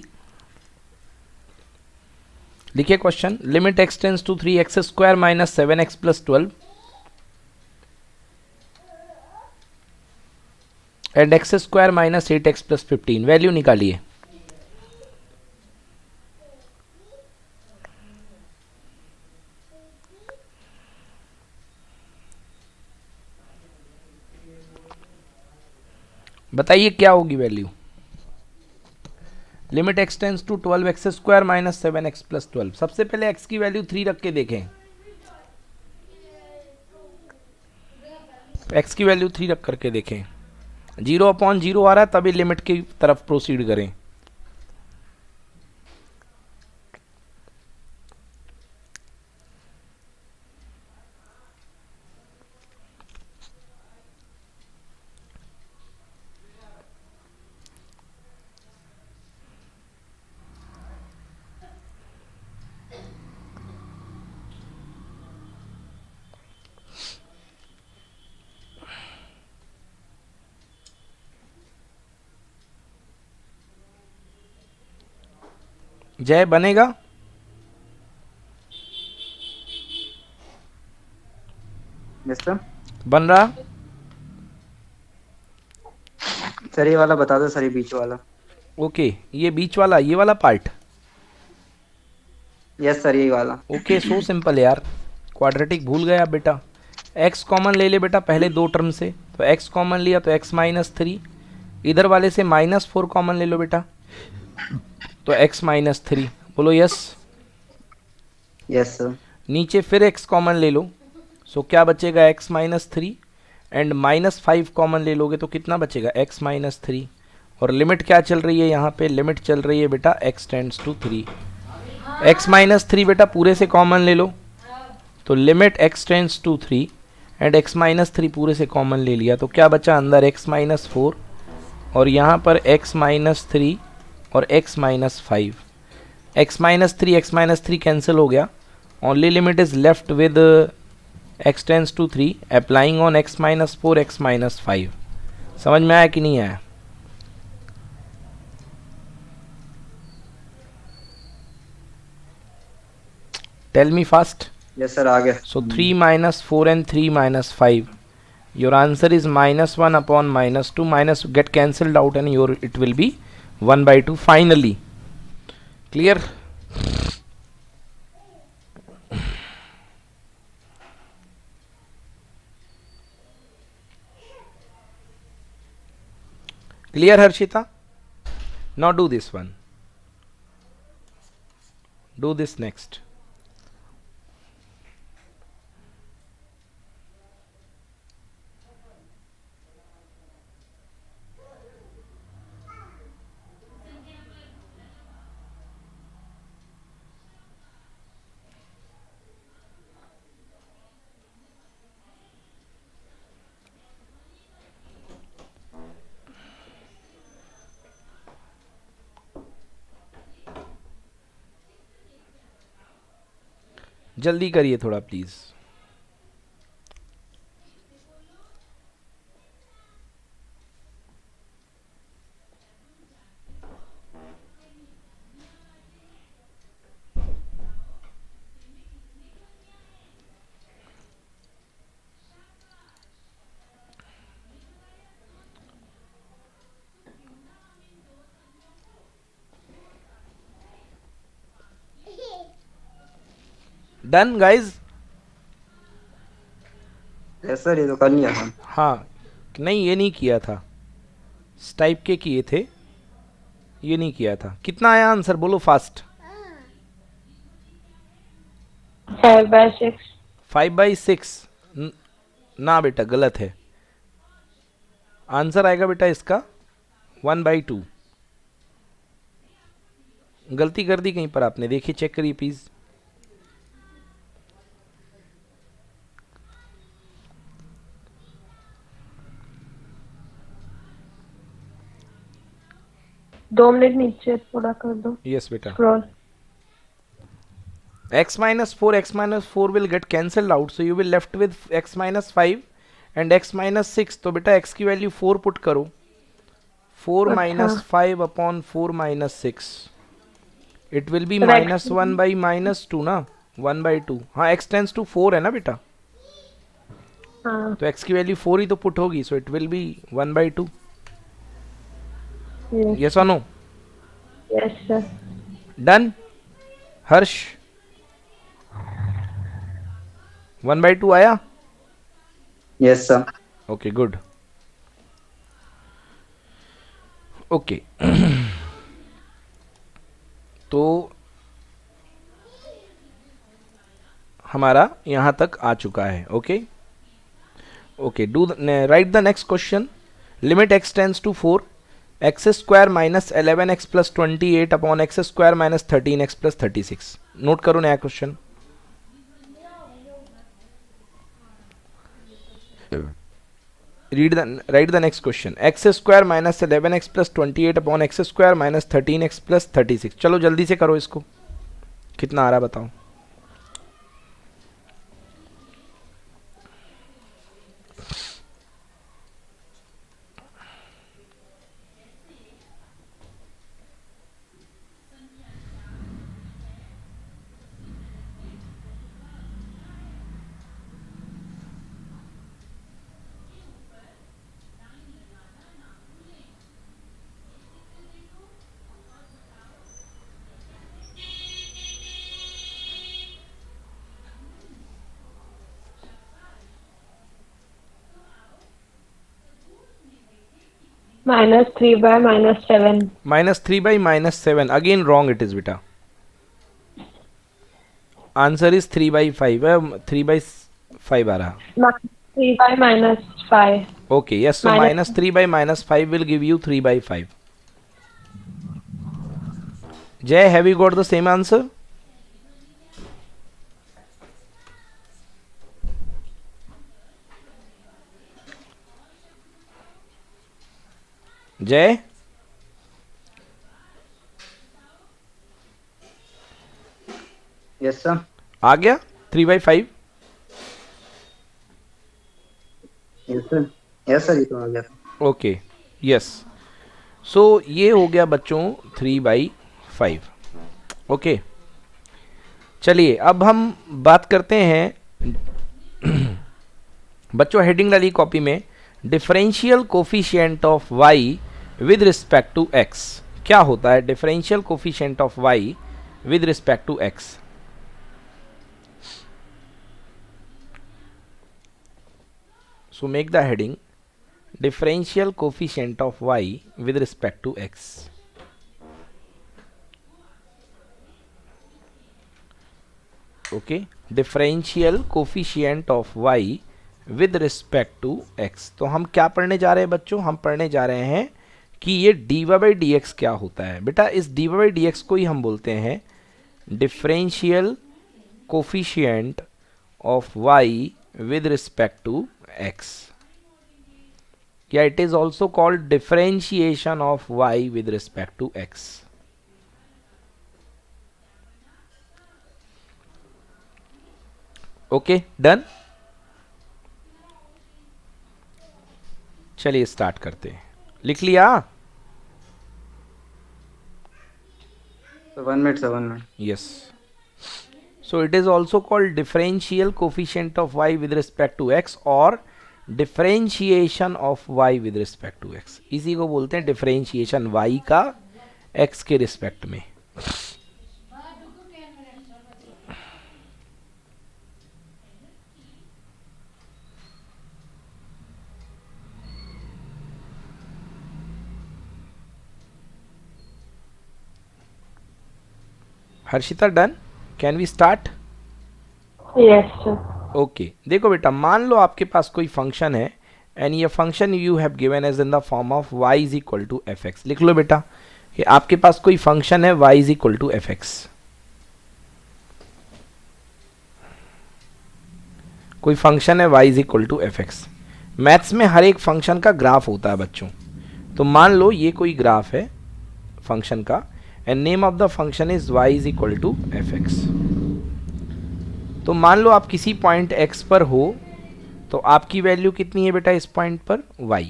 लिखिए question limit x tends to 3x² minus 7x plus 12 and x² minus 8x plus 15, value निकालिए। बताइए क्या होगी value. Limit x tends to 12x² minus 7x plus 12। सबसे पहले x की वैल्यू 3 रख के देखें, x की वैल्यू 3 रख करके देखें, 0/0 आ रहा है तभी लिमिट की तरफ प्रोसीड करें। जय बनेगा? Yes sir. बन रहा? सर ये वाला बता दो सर, ये बीच वाला। ओके, ये बीच वाला, ये वाला पार्ट। यस सर, यही वाला। ओके, सो सिंपल यार, क्वाड्रेटिक भूल गया बेटा। x कॉमन ले ले बेटा पहले दो टर्म से, तो x कॉमन लिया तो x माइनस 3, इधर वाले से -4 कॉमन ले लो बेटा, तो x माइनस 3, बोलो यस। Yes sir. नीचे फिर x कॉमन ले लो, सो क्या बचेगा x माइनस 3 एंड -5 कॉमन ले लोगे तो कितना बचेगा x माइनस 3। और लिमिट क्या चल रही है यहाँ पे, लिमिट चल रही है बेटा x tends to 3। x minus 3 बेटा पूरे से कॉमन ले लो, तो limit x tends to 3 and x minus 3 पूरे से कॉमन ले लिया, तो क्या बचा अंदर x माइनस 4 और यहाँ पर x माइनस 3 और x minus 5। x minus 3 cancel हो गया, only limit is left with x tends to 3 applying on x minus 4 x minus 5। समझ में आया कि नहीं आया? Tell me fast. Yes sir, आ गया। So 3 minus 4 and 3 minus 5. Your answer is -1 upon -2. Minus get cancelled out and your it will be 1/2 finally. Clear? Clear Harshita? Now do this one. Do this next. जल्दी करिए थोड़ा please. Done guys? Yes sir, ये तो कर लिया था। हाँ, नहीं ये नहीं किया था, इस टाइप के किए थे, ये नहीं किया था। कितना आया आंसर बोलो फास्ट। 5/6। 5/6 ना बेटा, गलत है। आंसर आएगा बेटा इसका 1/2। गलती कर दी कहीं पर आपने, देखिए चेक करिए प्लीज। दो मिनट नीचे थोड़ा कर दो। यस बेटा। Scroll. x minus 4 will get cancelled out, so you will left with x minus 5 and x minus 6, तो बेटा x की वैल्यू 4 पुट करो, 4 minus 5 upon 4 minus 6, it will B minus 1 by minus 2 ना, 1 बाई 2। हाँ x tends to 4 है ना बेटा, हाँ तो x की वैल्यू 4 ही तो पुट होगी, so it will be 1 by 2। Yes और no? Yes sir. Done Harsh? 1 by 2 आया? Yes sir. Okay good. Okay तो हमारा यहां तक आ चुका है। Okay okay, do write the next question. Limit x tends to 4, x square minus 11x plus 28 upon x square minus 13x plus 36। Note करो नया question. write the next question, x square minus 11x plus 28 upon x square minus 13x plus 36। चलो जल्दी से करो इसको, कितना आ रहा बताओ। -3 by -7। -3 by -7, again wrong it is बेटा। आंसर इज 3 by 5 है, 3 by 5 आ रहा। 3 by -5। Okay yes, so -3 by -5 will give you 3 by 5। जय, have you got the same answer? जय, यस सर। आ गया 3 by 5? Yes sir. Yes sir, ये तो आ गया। ओके यस, सो ये हो गया बच्चों 3 by 5। ओके चलिए अब हम बात करते हैं बच्चों, हेडिंग डाली कॉपी में, differential coefficient of y with respect to x। क्या होता है differential coefficient of y with respect to x? So make the heading differential coefficient of y with respect to x। Okay, differential coefficient of y with respect to x। तो हम क्या पढ़ने जा रहे हैं बच्चों? हम पढ़ने जा रहे हैं कि ये dy by dx क्या होता है। बेटा इस dy by dx को ही हम बोलते हैं differential coefficient of y with respect to x, या it is also called differentiation of y with respect to x। Okay done. चलिए स्टार्ट करते हैं। लिख लिया? 1 minute sir, 1 minute. Yes, so it is also called differential coefficient of y with respect to x और differentiation of y with respect to x। इसी को बोलते हैं डिफरेंशिएशन y का x के रिस्पेक्ट में। Harshita done? Can we start? Yes sir. Okay देखो बेटा, मान लो आपके पास कोई फंक्शन है एंड ये function you have given as in the form of y is equal to f x. लिख लो बेटा कि आपके पास कोई फंक्शन है y is equal to f x. कोई फंक्शन है y is equal to f x. Maths में हर एक फंक्शन का ग्राफ होता है बच्चों। तो मान लो ये कोई ग्राफ है फंक्शन का and name of the function is y is equal to f x. तो मान लो आप किसी पॉइंट x पर हो तो आपकी वैल्यू कितनी है बेटा इस पॉइंट पर y।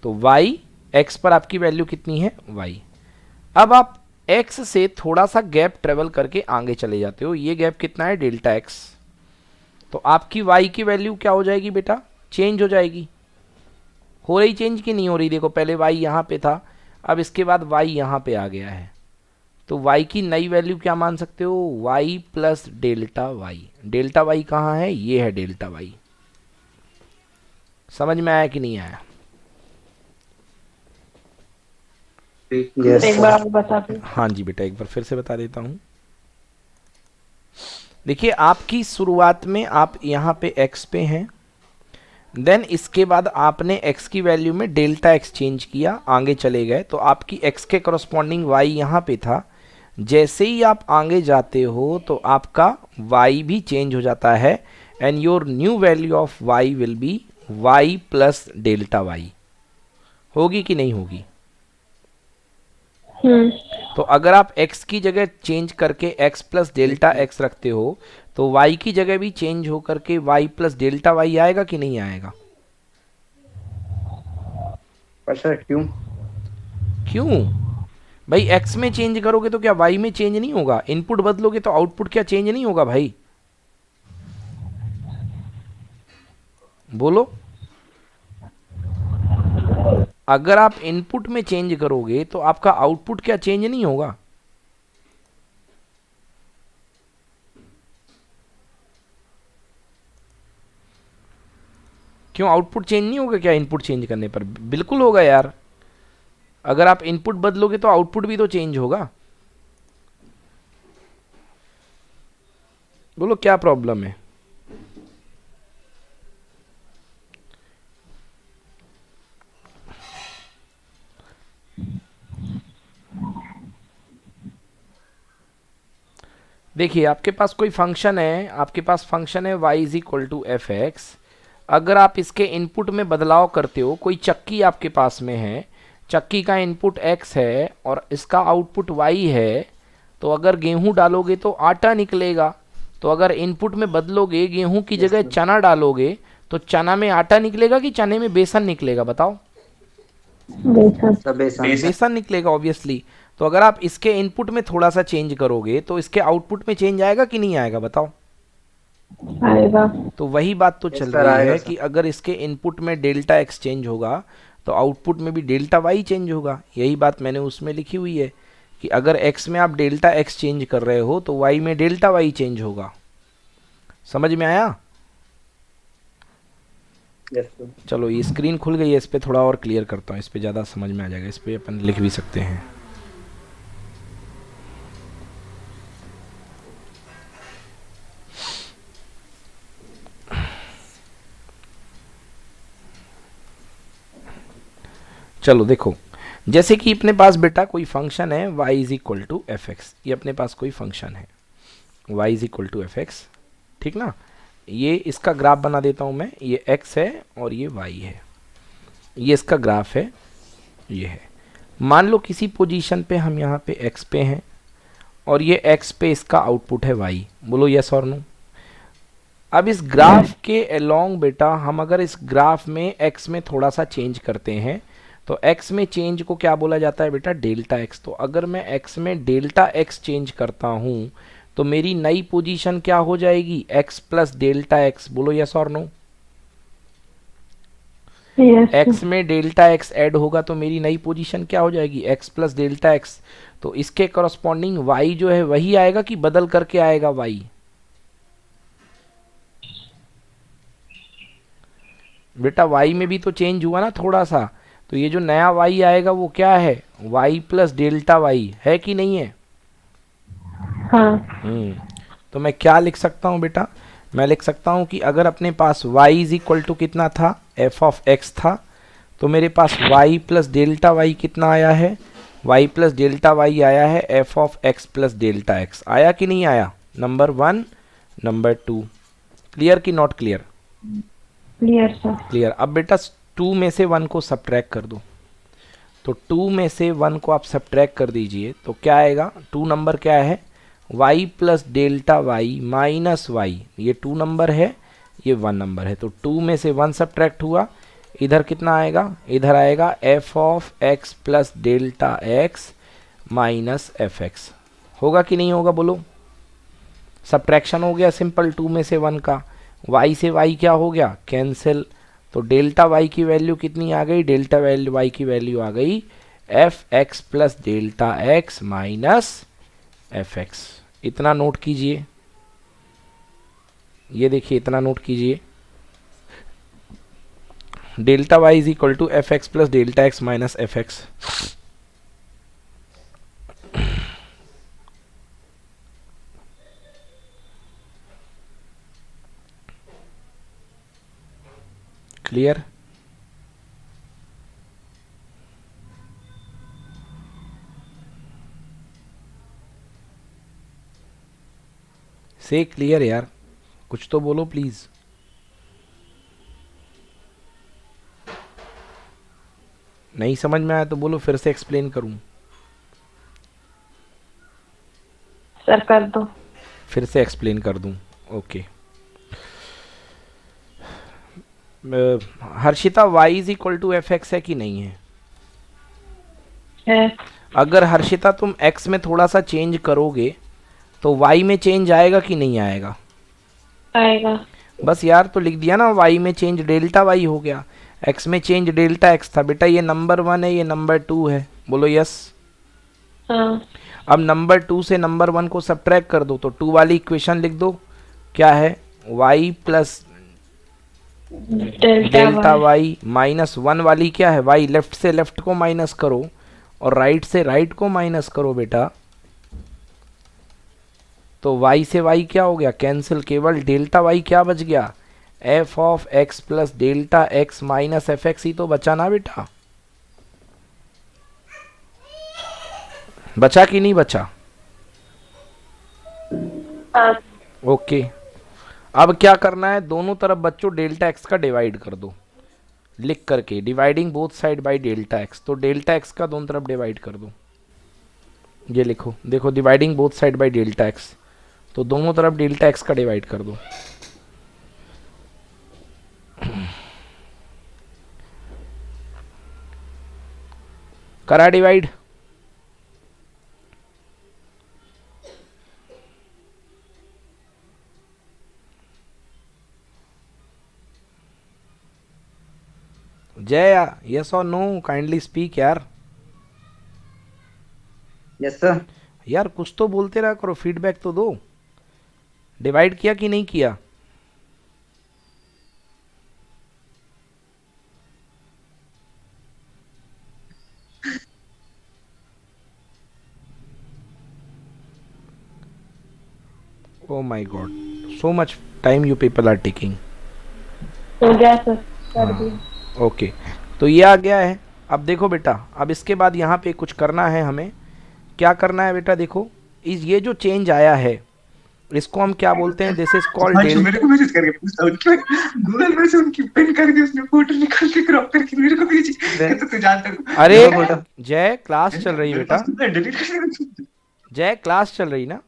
तो y x पर आपकी वैल्यू कितनी है y। अब आप x से थोड़ा सा गैप ट्रेवल करके आगे चले जाते हो, ये गैप कितना है डेल्टा x। तो आपकी y की वैल्यू क्या हो जाएगी बेटा, चेंज हो जाएगी। हो रही चेंज की नहीं हो रही, देखो पहले y यहाँ पे था, अब इसके बाद y यहाँ पे आ गया है। तो y की नई वैल्यू क्या मान सकते हो, y plus delta y। Delta y कहाँ है, ये है डेल्टा y। समझ में आया कि नहीं आया? यस एक बार और बता दो। हाँ जी बेटा, एक बार फिर से बता देता हूँ। देखिए आपकी शुरुआत में आप यहाँ पे x पे हैं, देन इसके बाद आपने x की वैल्यू में डेल्टा x चेंज किया, आगे चले गए, तो आपकी x के करस्पॉन्डिंग y यहाँ पे था। जैसे ही आप आगे जाते हो तो आपका y भी चेंज हो जाता है, and your new value of y will be y plus delta y। होगी कि नहीं होगी? तो अगर आप x की जगह चेंज करके x प्लस डेल्टा x रखते हो तो y की जगह भी चेंज हो करके y प्लस डेल्टा y आएगा कि नहीं आएगा? सर क्यों? क्यों भाई, x में चेंज करोगे तो क्या y में चेंज नहीं होगा? इनपुट बदलोगे तो आउटपुट क्या चेंज नहीं होगा भाई? बोलो। अगर आप इनपुट में चेंज करोगे तो आपका आउटपुट क्या चेंज नहीं होगा? क्यों, आउटपुट चेंज नहीं होगा क्या इनपुट चेंज करने पर? बिल्कुल होगा यार। अगर आप इनपुट बदलोगे तो आउटपुट भी तो चेंज होगा। बोलो क्या प्रॉब्लम है? देखिए आपके पास कोई फंक्शन है, आपके पास फंक्शन है y is equal to f x. अगर आप इसके इनपुट में बदलाव करते हो, कोई चक्की आपके पास में है, चक्की का इनपुट x है और इसका आउटपुट y है, तो अगर गेहूं डालोगे तो आटा निकलेगा। तो अगर इनपुट में बदलोगे, गेहूं की जगह चना डालोगे, तो चना में आटा निकलेगा कि चने में बेसन निकलेगा? बताओ। बेसन निकलेगा ऑब्वियसली। तो अगर आप इसके इनपुट में थोड़ा सा चेंज करोगे तो इसके आउटपुट में चेंज आएगा कि नहीं आएगा? बताओ। आएगा। तो वही बात तो चल रही है कि अगर इसके इनपुट में डेल्टा x चेंज होगा तो आउटपुट में भी डेल्टा y चेंज होगा। यही बात मैंने उसमें लिखी हुई है कि अगर x में आप डेल्टा x चेंज कर रहे हो तो y में डेल्टा y चेंज होगा। समझ में आया? चलो ये स्क्रीन खुल गई है, इस पे थोड़ा और क्लियर करता हूँ, इस पे ज़्यादा समझ में आ जाएगा। इस पे अपन लिख भी सकते हैं। चलो देखो, जैसे कि अपने पास बेटा कोई फंक्शन है y is equal to f x. ये अपने पास कोई फंक्शन है y is equal to f x, ठीक ना। ये इसका ग्राफ बना देता हूँ मैं। ये x है और ये y है, ये इसका ग्राफ है, ये है। मान लो किसी पोजीशन पे हम यहाँ पे x पे हैं और ये x पे इसका आउटपुट है y। बोलो यस और नो। अब इस ग्राफ के अलोंग बेटा हम अगर इस ग्राफ में x में थोड़ा सा चेंज करते हैं तो x में चेंज को क्या बोला जाता है बेटा, डेल्टा x। तो अगर मैं x में डेल्टा x चेंज करता हूं तो मेरी नई पोजीशन क्या हो जाएगी, x प्लस डेल्टा x। बोलो यस और नो। x में डेल्टा x ऐड होगा तो मेरी नई पोजीशन क्या हो जाएगी, x प्लस डेल्टा x। तो इसके करस्पॉन्डिंग y जो है वही आएगा कि बदल करके आएगा y? बेटा y में भी तो चेंज हुआ ना थोड़ा सा, तो ये जो नया y आएगा वो क्या है, y प्लस डेल्टा y है कि नहीं है? हाँ। तो मैं क्या लिख सकता हूँ बेटा, मैं लिख सकता हूँ कि अगर अपने पास y इज इक्वल टू कितना था, f ऑफ x था, तो मेरे पास y प्लस डेल्टा y कितना आया है, y प्लस डेल्टा y आया है f of x plus delta x। आया कि नहीं आया? Number 1, number 2। क्लियर कि not clear? Clear sir. Clear. अब बेटा 2 में से 1 को सब्ट्रैक्ट कर दो। तो 2 में से 1 को आप सब्ट्रैक्ट कर दीजिए तो क्या आएगा, 2 नंबर क्या है, y plus delta y minus y। ये 2 नंबर है, ये 1 नंबर है, तो 2 में से 1 सब्ट्रैक्ट हुआ, इधर कितना आएगा, इधर आएगा F of x plus delta x minus f x. होगा कि नहीं होगा बोलो, सब्ट्रैक्शन हो गया सिंपल 2 में से 1 का, y से y क्या हो गया, कैंसिल, तो डेल्टा y की वैल्यू कितनी आ गई, डेल्टा y की वैल्यू आ गई f x plus delta x minus f x. इतना नोट कीजिए, ये देखिए इतना नोट कीजिए, delta y is equal to f x plus delta x minus f x. Clear? से क्लियर यार, कुछ तो बोलो प्लीज। नहीं समझ में आया तो बोलो, फिर से एक्सप्लेन करूं? सर कर दो। फिर से एक्सप्लेन कर दूं, okay. Harshita y is equal to f x है कि नहीं है? है। अगर हर्षिता तुम x में थोड़ा सा चेंज करोगे तो y में चेंज आएगा कि नहीं आएगा? आएगा। बस यार, तो लिख दिया ना, y में चेंज डेल्टा y हो गया, x में चेंज डेल्टा x था। बेटा ये नंबर 1 है, ये नंबर 2 है, बोलो यस। हाँ। अब नंबर 2 से नंबर 1 को सब्ट्रैक्ट कर दो, तो 2 वाली इक्वेशन लिख दो, क्या है, y plus delta y minus 1 वाली क्या है, y लेफ्ट से लेफ्ट को माइनस करो और राइट से राइट को माइनस करो बेटा, तो y से y क्या हो गया, कैंसिल, केवल डेल्टा y क्या बच गया, f of x plus delta x minus f x ही तो बचा ना बेटा, बचा कि नहीं बचा? हाँ। ओके, अब क्या करना है, दोनों तरफ बच्चों डेल्टा एक्स का डिवाइड कर दो, लिख करके dividing both side by delta x, तो डेल्टा एक्स का दोनों तरफ डिवाइड कर दो, ये लिखो, देखो dividing both side by delta x, तो दोनों तरफ डेल्टा एक्स का डिवाइड कर दो। करा डिवाइड? जय, यस और नो, काइंडली स्पीक यार। Yes sir. यार कुछ तो बोलते रहा करो, फीडबैक तो दो। डिवाइड किया कि नहीं किया? Oh my God, so much time you people are taking. हो गया सर, कर दिया। ओके, तो ये आ गया है। अब देखो बेटा, अब इसके बाद यहाँ पे कुछ करना है, हमें क्या करना है बेटा, देखो इस ये जो चेंज आया है इसको हम क्या बोलते हैं, दिस इज कॉल्ड डेल्टा। मेरे को मैसेज करके पूछता हूँ, गूगल में से उनकी पिन करके उसने फोटो निकाल के क्रॉप करके मेरे को भेजी, कहता तू जानता है। अरे जय, क्लास चल रही बेटा, डिलीट कर। जय क्लास चल रही ना,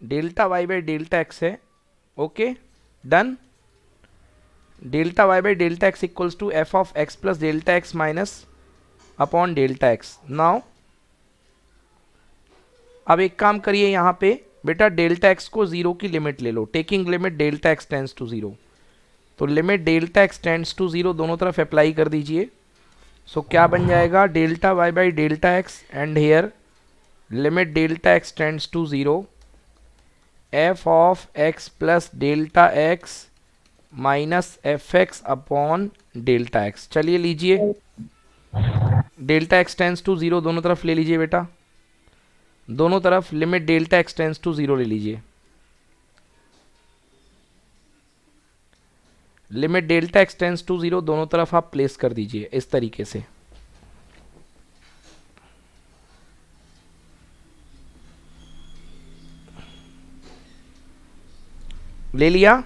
delta y by delta x है, okay done. Delta y by delta x equals to f of x plus delta x minus upon delta x. Now अब एक काम करिए यहाँ पे बेटा, डेल्टा एक्स को 0 की लिमिट ले लो, taking limit delta x tends to 0, तो limit delta x tends to 0 दोनों तरफ अप्लाई कर दीजिए। सो क्या बन जाएगा, delta y by delta x and here limit delta x tends to 0 f of x plus delta x minus f x upon delta x. चलिए लीजिए, डेल्टा एक्स टेंड्स टू 0 दोनों तरफ ले लीजिए बेटा, दोनों तरफ limit delta x tends to 0 ले लीजिए, limit delta x tends to 0 दोनों तरफ आप प्लेस कर दीजिए इस तरीके से। ले लिया?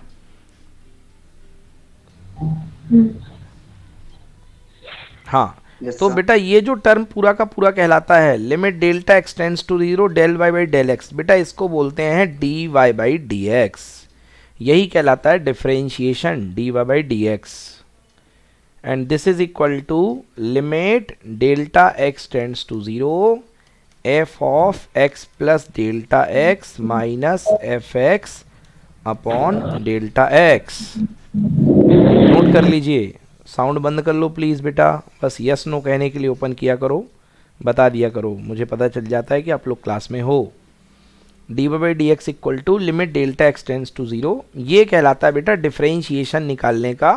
हाँ, तो बेटा ये जो टर्म पूरा का पूरा कहलाता है limit delta x tends to 0 del y by del x, बेटा इसको बोलते हैं d y by d x. यही कहलाता है differentiation dy by d x, and this is equal to limit delta x tends to 0 f of x plus delta x minus f x upon delta x. Note कर लीजिए, sound बंद कर लो please बेटा, बस yes no कहने के लिए open किया करो, बता दिया करो, मुझे पता चल जाता है कि आप लोग क्लास में हो। D by d x equal to limit delta x tends to 0, ये कहलाता है बेटा डिफरेंशिएशन निकालने का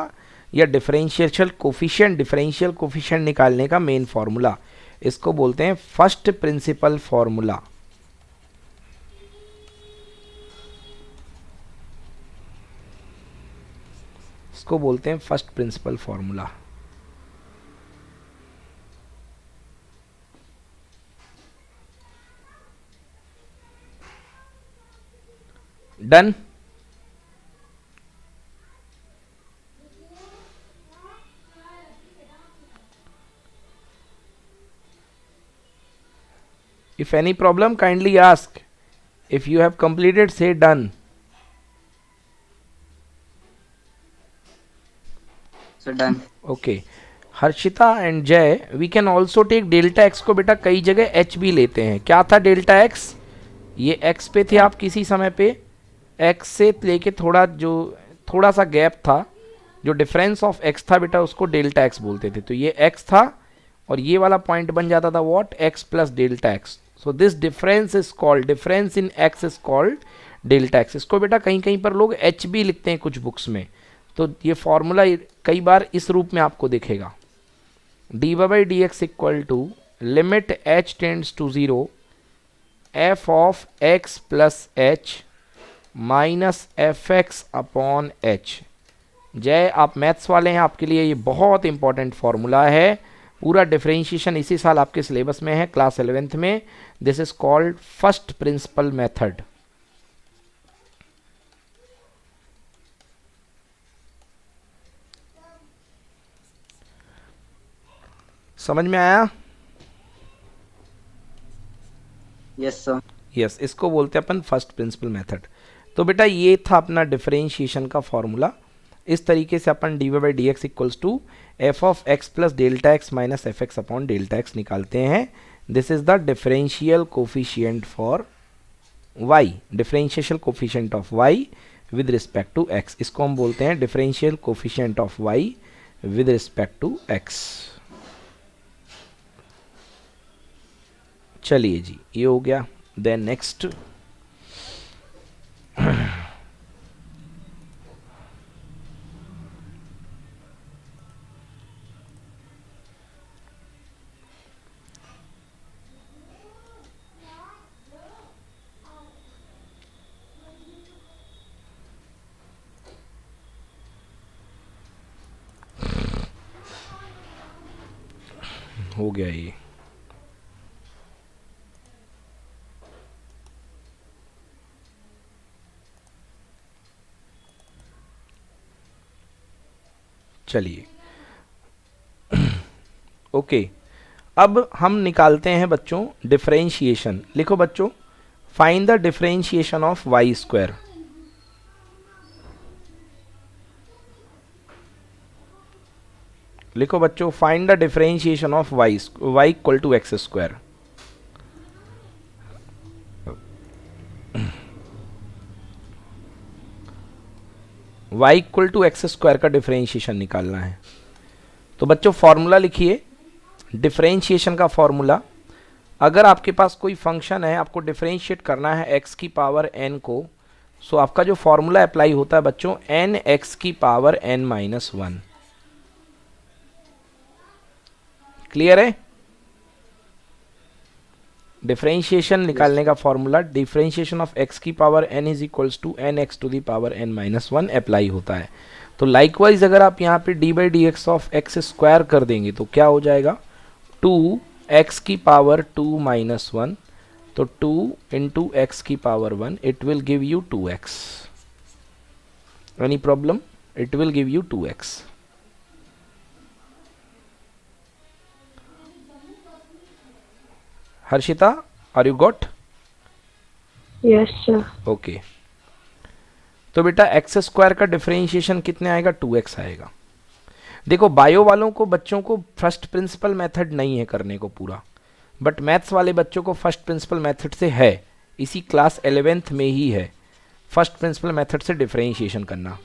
या डिफरेंशियल कोफिशिएंट निकालने का मेन फॉर्मूला। इसको बोलते हैं फर्स्ट प्रिंसिपल फॉर्मूला। इसको बोलते हैं first principle formula. Done. If any problem, kindly ask. If you have completed, say done. So done. Okay. Harshita and Jay, we can also take delta x को बेटा कई जगह एच भी लेते हैं। क्या था डेल्टा एक्स? ये एक्स पे थे आप किसी समय पे, एक्स से लेके थोड़ा सा गैप था, जो डिफरेंस ऑफ एक्स था बेटा उसको डेल्टा एक्स बोलते थे। तो ये एक्स था और ये वाला पॉइंट बन जाता था what, x plus delta x. So this difference is called, difference in x is called delta x. इसको बेटा कहीं कहीं पर लोग एच भी लिखते हैं कुछ बुक्स में, तो ये फॉर्मूला कई बार इस रूप में आपको दिखेगा, d by d x equal to limit h tends to 0 f of x plus h minus f x upon h. Jay आप मैथ्स वाले हैं, आपके लिए ये बहुत इंपॉर्टेंट फॉर्मूला है। पूरा डिफरेंशिएशन इसी साल आपके सिलेबस में है क्लास 11th में। This is called first principle method. समझ में आया? Yes sir. यस, इसको बोलते हैं अपन फर्स्ट प्रिंसिपल मेथड। तो बेटा ये था अपना डिफरेंशिएशन का फॉर्मूला। इस तरीके से अपन d y by d x equals to f of x plus delta x minus f x upon delta x निकालते हैं। This is the differential coefficient for y, differential coefficient of y with respect to x. इसको हम बोलते हैं differential coefficient of y with respect to x. चलिए जी, ये हो गया। देन नेक्स्ट हो गया ये। चलिए ओके, अब हम निकालते हैं बच्चों डिफरेंशिएशन। लिखो बच्चों, find the differentiation of y square. लिखो बच्चों, find the differentiation of y equal to x square. y equal to x square का डिफरेंशिएशन निकालना है। तो बच्चों फॉर्मूला लिखिए, डिफरेंशिएशन का फॉर्मूला। अगर आपके पास कोई फंक्शन है, आपको डिफरेंशिएट करना है x की पावर n को, सो आपका जो फॉर्मूला अप्लाई होता है बच्चों n x की पावर n माइनस 1। क्लियर है? डिफरेंशिएशन निकालने का फॉर्मूला डिफरेंशिएशन ऑफ x की power n is equals to n x to the power n minus 1 apply होता है। तो लाइकवाइज अगर आप यहाँ पे d by d x of x square कर देंगे तो क्या हो जाएगा, 2x की पावर 2 माइनस 1, तो 2 इंटू एक्स की power 1, it will give you 2x। Any problem? It will give you 2x। Harshita, are you got? Yes, sir. Okay. तो बेटा एक्स स्क्वायर का डिफरेंशिएशन कितने आएगा, 2x आएगा। देखो बायो वालों को बच्चों को फर्स्ट प्रिंसिपल मेथड नहीं है करने को पूरा, बट मैथ्स वाले बच्चों को फर्स्ट प्रिंसिपल मेथड से है, इसी क्लास 11th में ही है फर्स्ट प्रिंसिपल मेथड से डिफरेंशिएशन करना।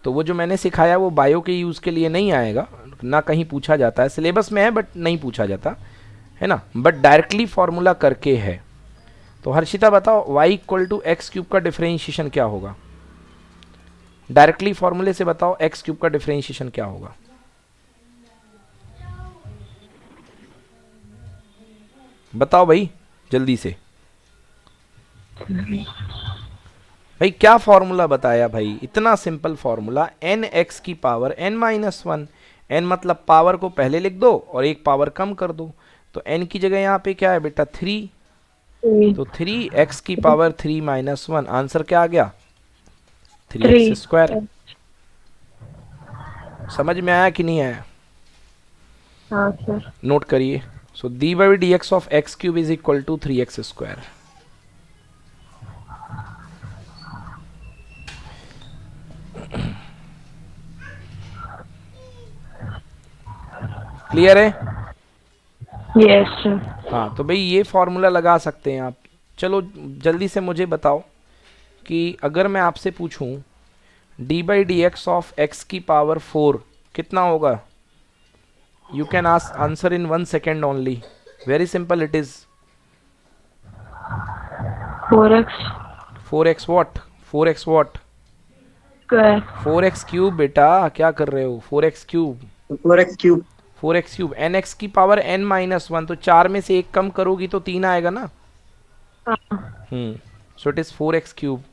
तो वो जो मैंने सिखाया वो बायो के यूज़ के लिए नहीं आएगा, ना कहीं पूछा जाता है, सिलेबस में है बट नहीं पूछा जाता है ना, बट डायरेक्टली फॉर्मूला करके है। तो हर्षिता बताओ y equal to x cube का डिफरेंशिएशन क्या होगा, डायरेक्टली फॉर्मूले से बताओ एक्स क्यूब का डिफरेंशिएशन क्या होगा। बताओ भाई जल्दी से, भाई क्या फॉर्मूला बताया भाई, इतना सिंपल फॉर्मूला, एन एक्स की power n minus one, n मतलब पावर को पहले लिख दो और एक पावर कम कर दो, तो n की जगह यहाँ पे क्या है बेटा 3, तो 3x की पावर 3 माइनस वन, आंसर क्या आ गया 3x स्क्वायर। समझ में आया कि नहीं आया? हाँ सर। नोट करिए, so d by d x of x cube is equal to 3x square. Clear है? Yes sir. हाँ तो भाई ये फॉर्मूला लगा सकते हैं आप। चलो जल्दी से मुझे बताओ कि अगर मैं आपसे पूछूं d by d x of x की पावर 4 कितना होगा, you can ask answer in 1 second only, very simple it is. 4x 4x what, 4x what, square 4x cube बेटा, क्या कर रहे हो 4x cube, 4x cube, 4x cube, n x की power n minus one, तो 4 में से 1 कम करोगी तो 3 आएगा ना। सो इट इज 4x क्यूब,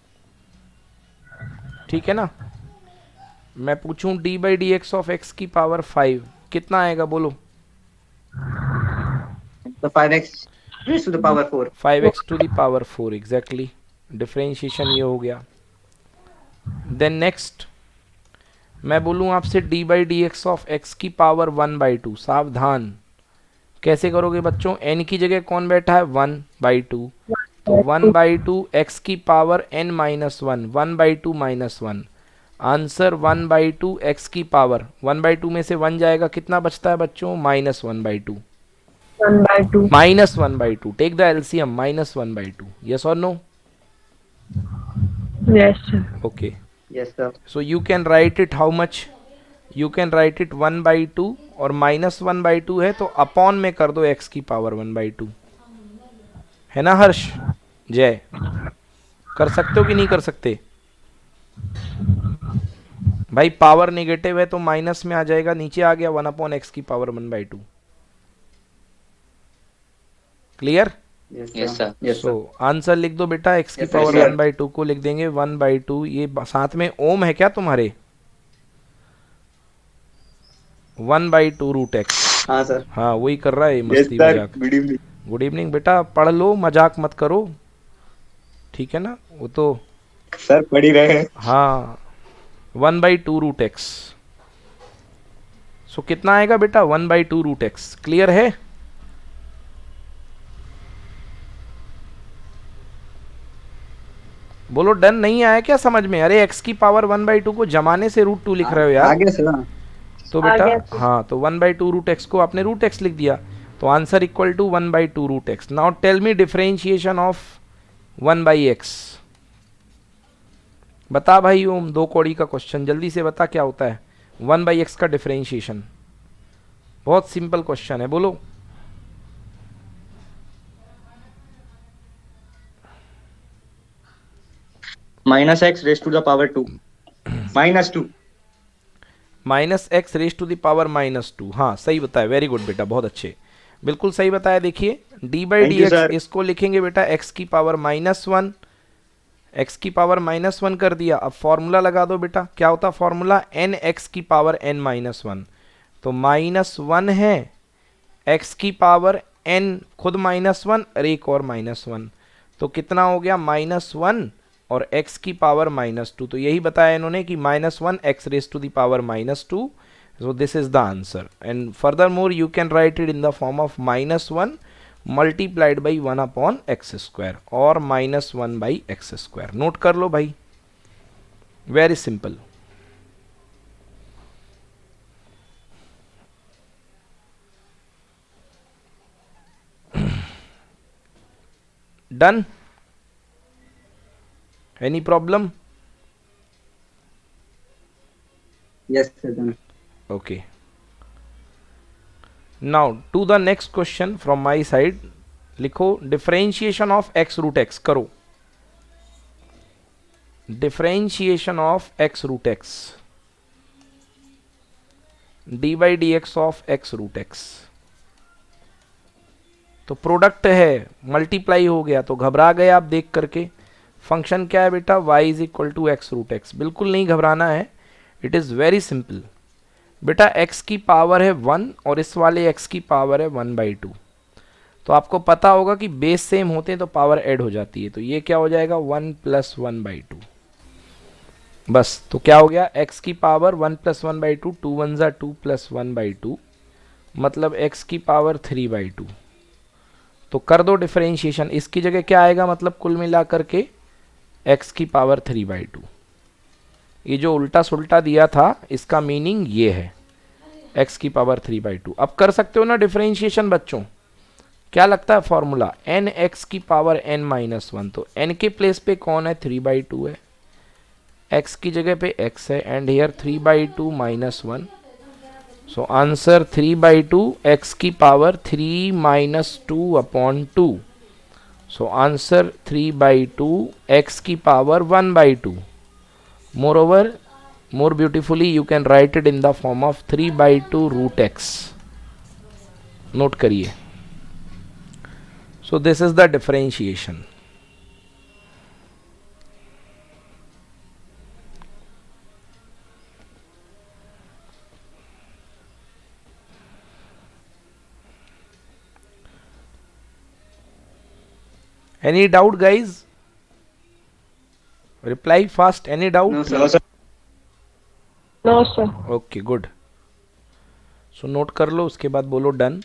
ठीक है ना। मैं पूछूं d by d x of x की पावर 5 कितना आएगा बोलो। तो 5x raised to the power 4, 5x to the power 4 exactly, differentiation ये हो गया। देन नेक्स्ट मैं बोलूं आपसे d by d x of x की पावर 1/2, सावधान कैसे करोगे बच्चों, n की जगह कौन बैठा है 1/2, तो 1/2 x की power n minus one, 1/2 minus one, answer 1/2 x की पावर, 1/2 में से 1 जाएगा, कितना बचता है बच्चों -1/2, 1/2 -1/2, टेक द एलसीएम -1/2, यस और no, yes sir. Okay. yes sir, So you can write it how much? You can write it 1/2 और -1/2 है तो अपॉन में कर दो x की पावर 1/2, है ना हर्ष जय, कर सकते हो कि नहीं कर सकते भाई, पावर नेगेटिव है तो माइनस में आ जाएगा, नीचे आ गया 1/x की power 1/2, clear. yes sir, yes सो sir, आंसर लिख दो बेटा, x की Yes, पावर sir. 1/2 को लिख देंगे 1/2, ये साथ में ओम है क्या तुम्हारे, 1/2 रूट एक्स, हाँ सर, हाँ वही कर रहा है yes मस्ती sir, मजाक। good evening, गुड इवनिंग बेटा, पढ़ लो मजाक मत करो, ठीक है ना, वो तो सर पढ़ ही रहे हैं, हाँ 1/2 रूट एक्स, सो कितना आएगा बेटा 1/2 रूट एक्स, क्लियर है। बोलो डन नहीं आया क्या समझ में, अरे x की पावर 1/2 को जमाने से √2 लिख रहे हो यार, आगे से ना, तो आ गया बेटा सर। हाँ तो 1/2 रूट एक्स को आपने रूट एक्स लिख दिया, तो answer equal to 1/2 root x. Now tell me differentiation of 1/x, बता भाई ओम, 2 कौड़ी का क्वेश्चन, जल्दी से बता क्या होता है 1/x का डिफरेंशिएशन, बहुत सिंपल क्वेश्चन है, बोलो। -x raised to the power 2, -2, -x raise to the power -2, हाँ सही बताया, वेरी गुड बेटा, बहुत अच्छे, बिल्कुल सही बताया। देखिए D by Thank D you, x, sir. इसको लिखेंगे बेटा x की पावर -1, x की पावर -1 कर दिया, अब फॉर्मूला लगा दो बेटा, क्या होता फॉर्मूला, n x की पावर n -1, तो -1 है, x की पावर n खुद -1 और एक और -1, तो कितना हो गया -1 और x की पावर -2, तो यही बताया इन्होंने कि -1 x raise to the power -2, so this is the answer, and furthermore you can write it in the form of -1 multiplied by 1 upon x square और -1 बाई एक्स स्क्वायर। नोट कर लो भाई, very simple. Done? Any problem? Yes sir, done. Okay. Now to the next question from my side. लिखो differentiation of x root x करो। Differentiation of x root x, d by d x of x root x. तो product है, multiply हो गया तो घबरा गए आप देख करके। फंक्शन क्या है बेटा? y is equal to x root x. बिल्कुल नहीं घबराना है, इट इज़ वेरी सिंपल। बेटा x की पावर है 1 और इस वाले x की पावर है 1/2। तो आपको पता होगा कि बेस सेम होते हैं तो पावर ऐड हो जाती है। तो ये क्या हो जाएगा? 1 + 1/2। बस, तो क्या हो गया? x की पावर 1 + 1/2, 2 1 ज़ा 2 + 1/2, मतलब x की पावर 3/2। तो कर दो डिफरेंशिएशन, इसकी जगह क्या आएगा? मतलब कुल मिला करके x की पावर 3/2। ये जो उल्टा सुल्टा दिया था इसका मीनिंग ये है, x की पावर 3/2। अब कर सकते हो ना डिफरेंशिएशन बच्चों? क्या लगता है फॉर्मूला? n x की पावर n-1। तो n के प्लेस पे कौन है? 3/2 है, x की जगह पे x है, and here 3/2 - 1। So answer 3/2, x की पावर 3 - 2/2। सो आंसर 3/2, x की power 1/2। Moreover, more beautifully you can write it in the form of 3/2 root x. Note करिए। So this is the differentiation. Any doubt guys? Reply fast. Any doubt? No sir. No sir. Okay, good. So note कर लो, उसके बाद बोलो done.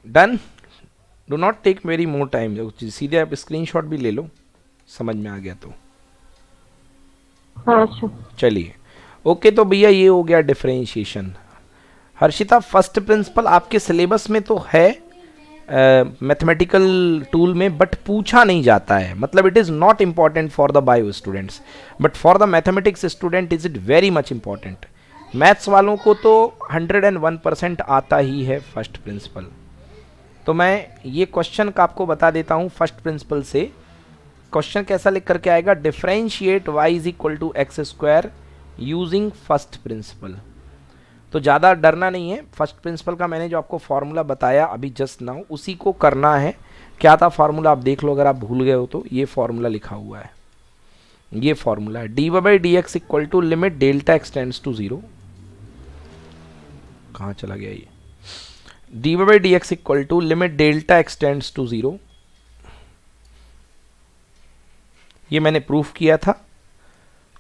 Done? Do not take very more time, सीधे आप screenshot भी ले लो, समझ में आ गया तो। हाँ सर। चलिए ओके, तो भैया ये हो गया डिफरेंशिएशन। हर्षिता, फर्स्ट प्रिंसिपल आपके सिलेबस में तो है मैथमेटिकल टूल में, बट पूछा नहीं जाता है, मतलब it is not important for the bio students, but for the mathematics student is it very much important. Maths वालों को तो 101% आता ही है फर्स्ट प्रिंसिपल। तो मैं ये क्वेश्चन का आपको बता देता हूँ फर्स्ट प्रिंसिपल से। क्वेश्चन कैसा लिख करके आएगा? Differentiate y is equal to x square using first principle. तो ज़्यादा डरना नहीं है, फर्स्ट प्रिंसिपल का मैंने जो आपको फार्मूला बताया अभी जस्ट नाउ उसी को करना है। क्या था फार्मूला आप देख लो, अगर आप भूल गए हो तो ये फार्मूला लिखा हुआ है, ये फार्मूला है dy/dx equal to limit delta x tends to 0। कहाँ चला गया ये? dy/dx equal to limit delta x tends to 0। ये मैंने प्रूफ किया था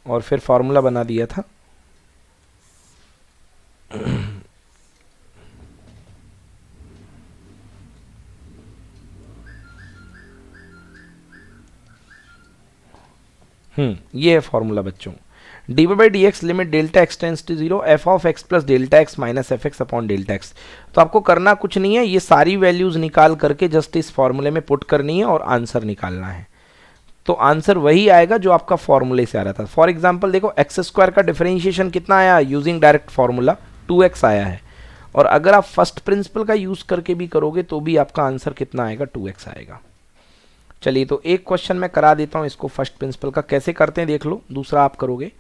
और फिर फार्मूला बना दिया था। ये है फॉर्मूला बच्चों, dy/dx limit delta x tends to 0 f of x plus delta x minus f x upon delta x. तो आपको करना कुछ नहीं है, ये सारी वैल्यूज निकाल करके जस्ट इस फॉर्मूले में पुट करनी है और आंसर निकालना है। तो आंसर वही आएगा जो आपका फॉर्मूले से आ रहा था। फॉर एग्जांपल देखो, एक्स स्क्वायर का डिफरेंशिएशन कितना आया यूजिंग डायरेक्ट फॉर्मूला? 2x आया है। और अगर आप फर्स्ट प्रिंसिपल का यूज करके भी करोगे तो भी आपका आंसर कितना आएगा? 2x आएगा। चलिए, तो एक क्वेश्चन मैं करा देता हूं इसको फर्स्ट प्रिंसिपल का, कैसे करते हैं देख लो, दूसरा आप करोगे।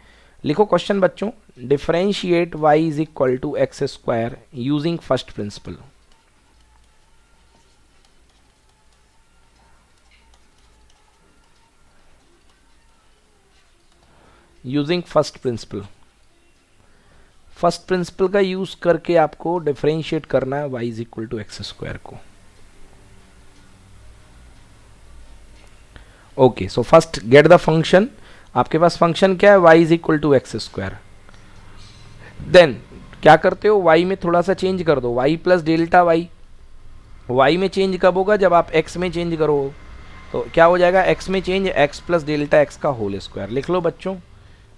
लिखो क्वेश्चन बच्चों, differentiate y is equal to x square using first principle. Using first principle. First principle का यूज करके आपको डिफरेंशिएट करना है y is equal to x square को। Okay, so first get the function. आपके पास फंक्शन क्या है, y is equal to x square. Then क्या करते हो, y में थोड़ा सा चेंज कर दो, y plus delta y। y में चेंज कब होगा, जब आप x में चेंज करो, तो क्या हो जाएगा, x में change x plus delta x का होल स्क्वायर। लिख लो बच्चों,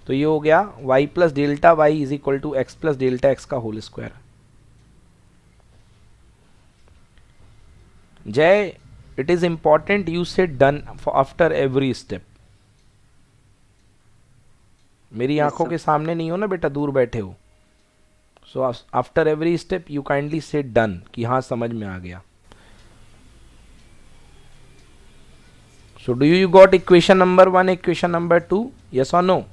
तो ये हो गया y plus delta y is equal to x plus delta x का whole square. Jay, it is important you say done after every step. मेरी आंखों के सामने नहीं हो ना बेटा, दूर बैठे हो। So after every step you kindly say done, कि हाँ समझ में आ गया। So do you got equation number 1, equation number 2, yes और no?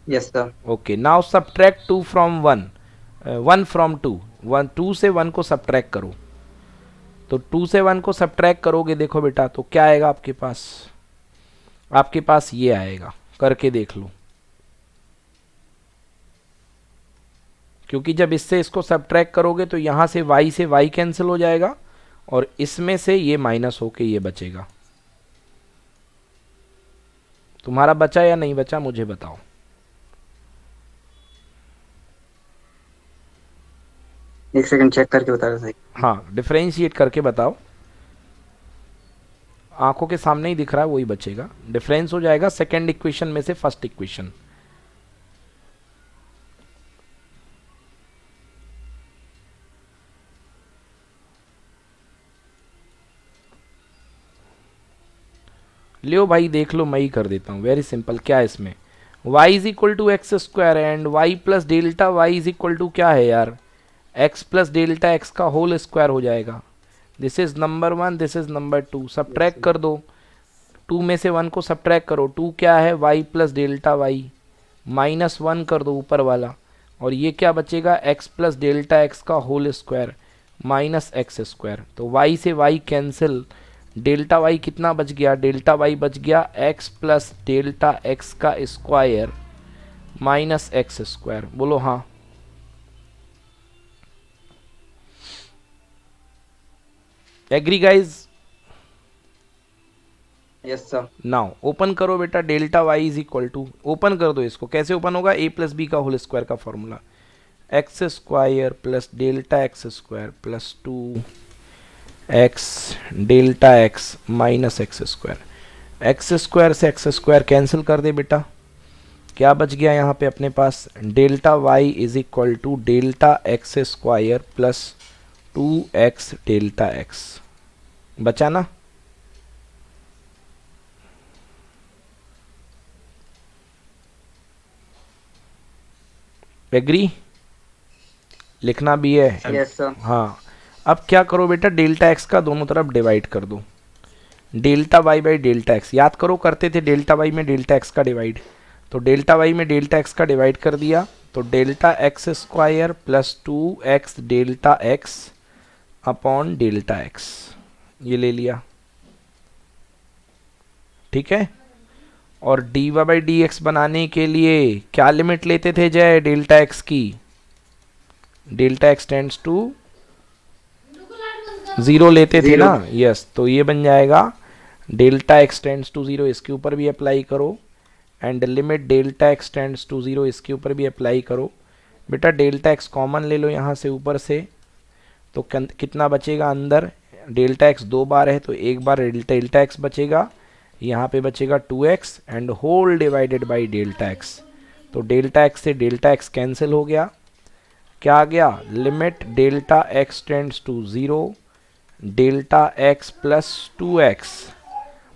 Yes sir. Okay, now subtract 2 from 1, 1 from 2, 2 से 1 को सब्ट्रैक्ट करो। तो 2 से 1 को सब्ट्रैक्ट करोगे, देखो बेटा, तो क्या आएगा आपके पास? आपके पास ये आएगा, करके देख लो। क्योंकि जब इससे इसको सब्ट्रैक्ट करोगे तो यहां से y कैंसिल हो जाएगा, और इसमें से ये माइनस होके ये बचेगा। तुम्हारा बचा या नहीं बचा मुझे बताओ। एक सेकंड चेक करके बता रहा सही। हाँ, डिफरेंशिएट करके बताओ। आंखों के सामने ही दिख रहा है, वही बचेगा। डिफरेंस हो जाएगा सेकंड इक्वेशन में से फर्स्ट इक्वेशन। लियो भाई देख लो, मैं ही कर देता हूँ, वेरी सिंपल। क्या है इसमें, y is equal to x square and y plus delta y is equal to क्या है यार, x प्लस डेल्टा x का होल स्क्वायर हो जाएगा। This is number 1, this is number 2। Subtract कर दो, 2 में से 1 को सब्ट्रैक्ट करो। 2 क्या है, y plus delta y, minus 1 कर दो ऊपर वाला, और ये क्या बचेगा, x प्लस डेल्टा x का whole square minus x square. तो y से y कैंसिल, डेल्टा y कितना बच गया, डेल्टा y बच गया x प्लस डेल्टा x का स्क्वायर माइनस एक्स स्क्वायर। बोलो हाँ। Agree guys? Yes sir. Now open करो बेटा, delta y is equal to, open कर दो इसको। कैसे ओपन होगा, a प्लस बी का होल स्क्वायर का formula, x square plus delta x square plus 2 x delta x minus x square. X square से एक्स स्क्वायर कैंसिल कर दे बेटा, क्या बच गया यहाँ पे अपने पास, delta y is equal to delta x square plus 2x delta x। बचा ना? एग्री? लिखना भी है? Yes sir. हाँ। अब क्या करो बेटा, डेल्टा x का दोनों तरफ डिवाइड कर दो, delta y by delta x। याद करो, करते थे डेल्टा y में डेल्टा x का डिवाइड, तो डेल्टा y में डेल्टा x का डिवाइड कर दिया, तो delta x square plus 2x delta x upon delta x, ये ले लिया, ठीक है। और dy बाई डी एक्स बनाने के लिए क्या लिमिट लेते थे जय, डेल्टा x की, डेल्टा x टेंड्स टू 0 लेते थे ना, यस। तो ये बन जाएगा डेल्टा x टेंड्स टू 0, इसके ऊपर भी अप्लाई करो, and limit delta x tends to 0, इसके ऊपर भी अप्लाई करो। बेटा डेल्टा x कॉमन ले लो यहाँ से ऊपर से, तो कितना बचेगा अंदर, डेल्टा x 2 बार है तो एक बार डेल्टा x बचेगा, यहाँ पे बचेगा 2x and whole divided by delta x। तो डेल्टा x से डेल्टा x कैंसिल हो गया, क्या आ गया, limit delta x tends to 0 delta x plus 2x।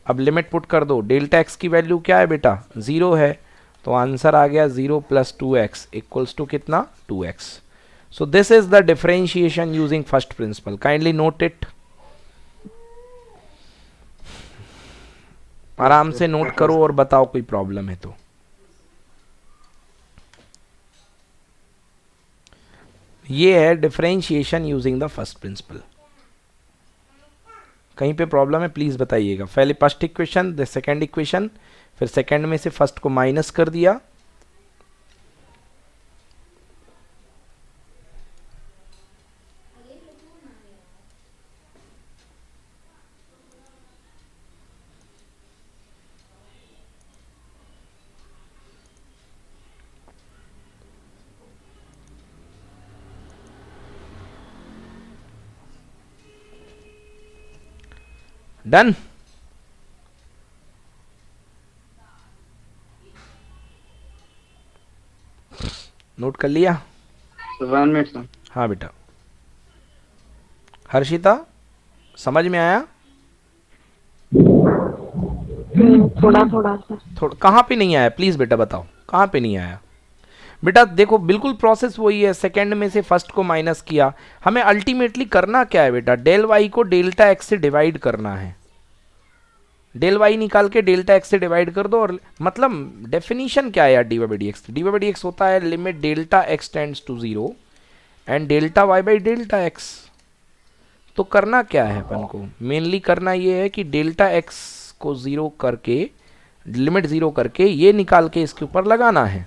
अब लिमिट पुट कर दो, डेल्टा x की वैल्यू क्या है बेटा, 0 है, तो आंसर आ गया 0 प्लस 2x इक्वल्स टू कितना, 2x। So this is the differentiation using first principal, kindly note it. आराम से नोट करो और बताओ कोई प्रॉब्लम है तो। ये है differentiation using the first principle. कहीं पे प्रॉब्लम है प्लीज बताइएगा। पहले first equation, the second equation, फिर सेकंड में से फर्स्ट को माइनस कर दिया, डन। नोट कर लिया? 1 मिनट सर। हाँ बेटा। हर्षिता समझ में आया? थोड़ा थोड़ा सा। थोड़ा कहाँ पे नहीं आया प्लीज बेटा बताओ, कहाँ पे नहीं आया? बेटा देखो बिल्कुल प्रोसेस वही है, सेकंड में से फर्स्ट को माइनस किया। हमें अल्टीमेटली करना क्या है बेटा, डेल वाई को डेल्टा एक्स से डिवाइड करना है। डेल वाई निकाल के डेल्टा एक्स से डिवाइड कर दो, और मतलब डेफिनेशन क्या है यार d y by d x? D y by d x होता है limit delta x tends to 0 and delta y by delta x. तो करना क्या है अपन को, मेनली करना ये है कि डेल्टा एक्स को 0 करके, लिमिट 0 करके ये निकाल के इसके ऊपर लगाना है।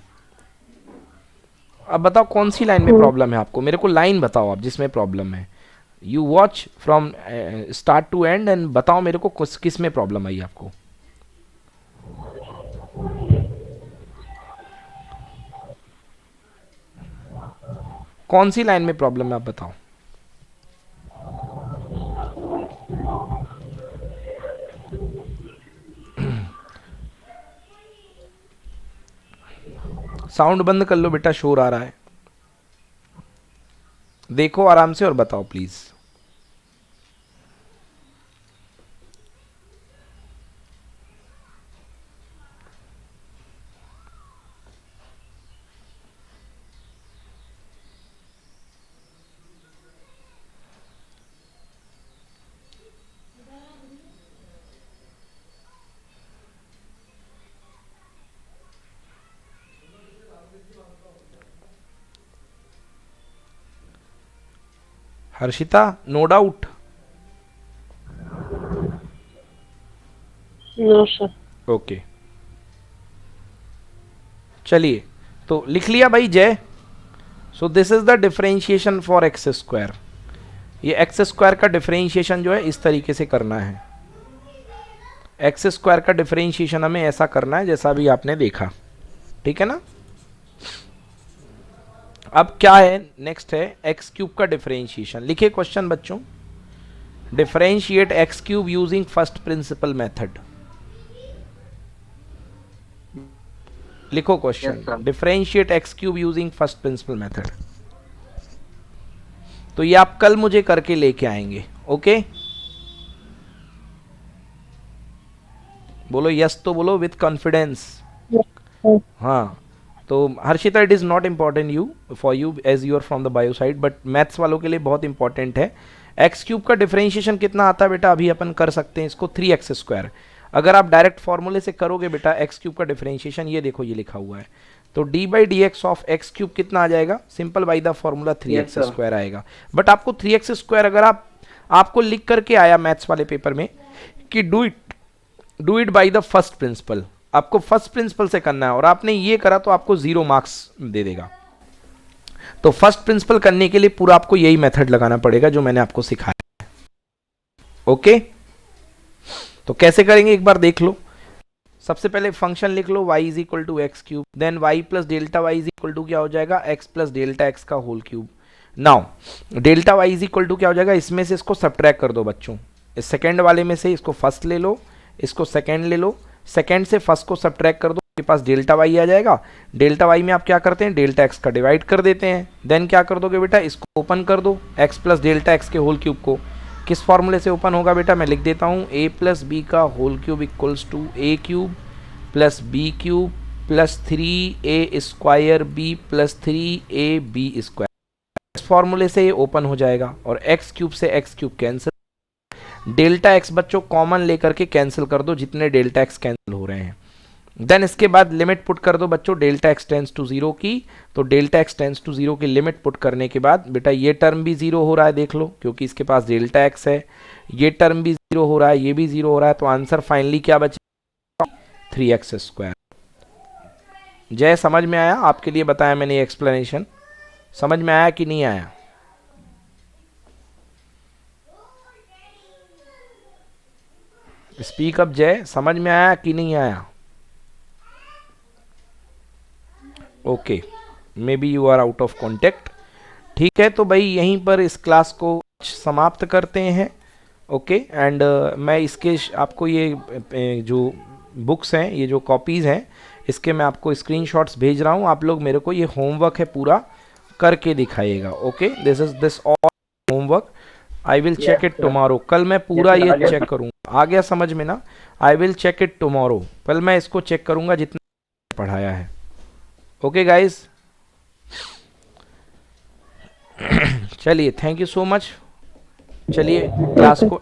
अब बताओ कौन सी लाइन में प्रॉब्लम है आपको, मेरे को लाइन बताओ आप जिसमें प्रॉब्लम है। You watch from start to end end बताओ मेरे को किस में प्रॉब्लम आई आपको। कौन सी लाइन में प्रॉब्लम है आप बताओ। साउंड बंद कर लो बेटा, शोर आ रहा है। देखो आराम से और बताओ please. Harshita no doubt? No sir. Okay चलिए, तो लिख लिया भाई Jay. So this is the differentiation for x square. ये एक्स स्क्वायर का डिफरेंशिएशन जो है इस तरीके से करना है। एक्स स्क्वायर का डिफरेंशिएशन हमें ऐसा करना है जैसा भी आपने देखा, ठीक है ना। अब क्या है, नेक्स्ट है एक्स क्यूब का डिफरेंशिएशन। लिखे क्वेश्चन बच्चों, differentiate x cube using first principle method. लिखो question, differentiate x cube using first principle method. तो ये आप कल मुझे करके लेके आएंगे, ओके? बोलो यस तो बोलो विथ कॉन्फिडेंस। हाँ तो Harshita it is not important you for you as you are from the bio side, but maths वालों के लिए बहुत इंपॉर्टेंट है। एक्स क्यूब का डिफरेंशिएशन कितना आता है बेटा, अभी अपन कर सकते हैं इसको 3x स्क्वायर। अगर आप डायरेक्ट फॉर्मूले से करोगे बेटा एक्स क्यूब का डिफरेंशिएशन, ये देखो ये लिखा हुआ है, तो D by d x of x cube कितना आ जाएगा, simple by the formula 3x square आएगा। बट आपको 3x स्क्वायर अगर आपको लिख करके आया मैथ्स वाले पेपर में कि do it by the first principle, आपको फर्स्ट प्रिंसिपल से करना है, और आपने ये करा तो आपको 0 मार्क्स दे देगा। तो फर्स्ट प्रिंसिपल करने के लिए पूरा आपको यही मेथड लगाना पड़ेगा जो मैंने आपको सिखाया है, ओके? तो कैसे करेंगे एक बार देख लो। सबसे पहले फंक्शन लिख लो y is equal to x cube, then y plus delta y is equal to क्या हो जाएगा, x प्लस डेल्टा एक्स का whole cube. Now delta y is equal to क्या हो जाएगा, इसमें से इसको सब्ट्रैक्ट कर दो बच्चों। इस सेकेंड वाले में से इसको फर्स्ट ले लो, इसको सेकेंड ले लो, सेकेंड से फर्स्ट को सब्ट्रैक्ट कर दो, आपके पास डेल्टा वाई आ जाएगा। डेल्टा वाई में आप क्या करते हैं, डेल्टा एक्स का डिवाइड कर देते हैं। देन क्या कर दोगे बेटा, इसको ओपन कर दो, एक्स प्लस डेल्टा एक्स के होल क्यूब को। किस फॉर्मूले से ओपन होगा बेटा, मैं लिख देता हूँ, ए प्लस बी का whole cube equals to a cube plus b cube plus 3a square b plus 3ab square. इस फॉर्मूले से ये ओपन हो जाएगा, और एक्स क्यूब से x cube cancel, delta x बच्चों कॉमन लेकर के कैंसिल कर दो जितने डेल्टा एक्स कैंसिल हो रहे हैं। देन इसके बाद लिमिट पुट कर दो बच्चों डेल्टा एक्स टेंस टू 0 की। तो डेल्टा एक्स टेंस टू 0 की लिमिट पुट करने के बाद बेटा ये टर्म भी 0 हो रहा है, देख लो, क्योंकि इसके पास डेल्टा एक्स है। ये टर्म भी 0 हो रहा है, ये भी 0 हो रहा है, तो आंसर फाइनली क्या बचेगा, 3x स्क्वायर। जय समझ में आया? आपके लिए बताया मैंने एक्सप्लेनेशन, समझ में आया कि नहीं आया? स्पीक अप जय, समझ में आया कि नहीं आया? Okay, maybe you are out of context. ठीक है, तो भाई यहीं पर इस क्लास को समाप्त करते हैं। ओके एंड मैं इसके आपको ये जो बुक्स हैं, ये जो कॉपीज़ हैं, इसके मैं आपको स्क्रीनशॉट्स भेज रहा हूँ। आप लोग मेरे को ये होमवर्क है पूरा करके दिखाइएगा। Okay, this all homework I will check it tomorrow. कल मैं पूरा ये चेक करूँगा। आ गया समझ में ना? I will check it tomorrow. कल मैं इसको चेक करूँगा जितना पढ़ाया है। ओके गाइज, चलिए थैंक यू सो मच। चलिए क्लास को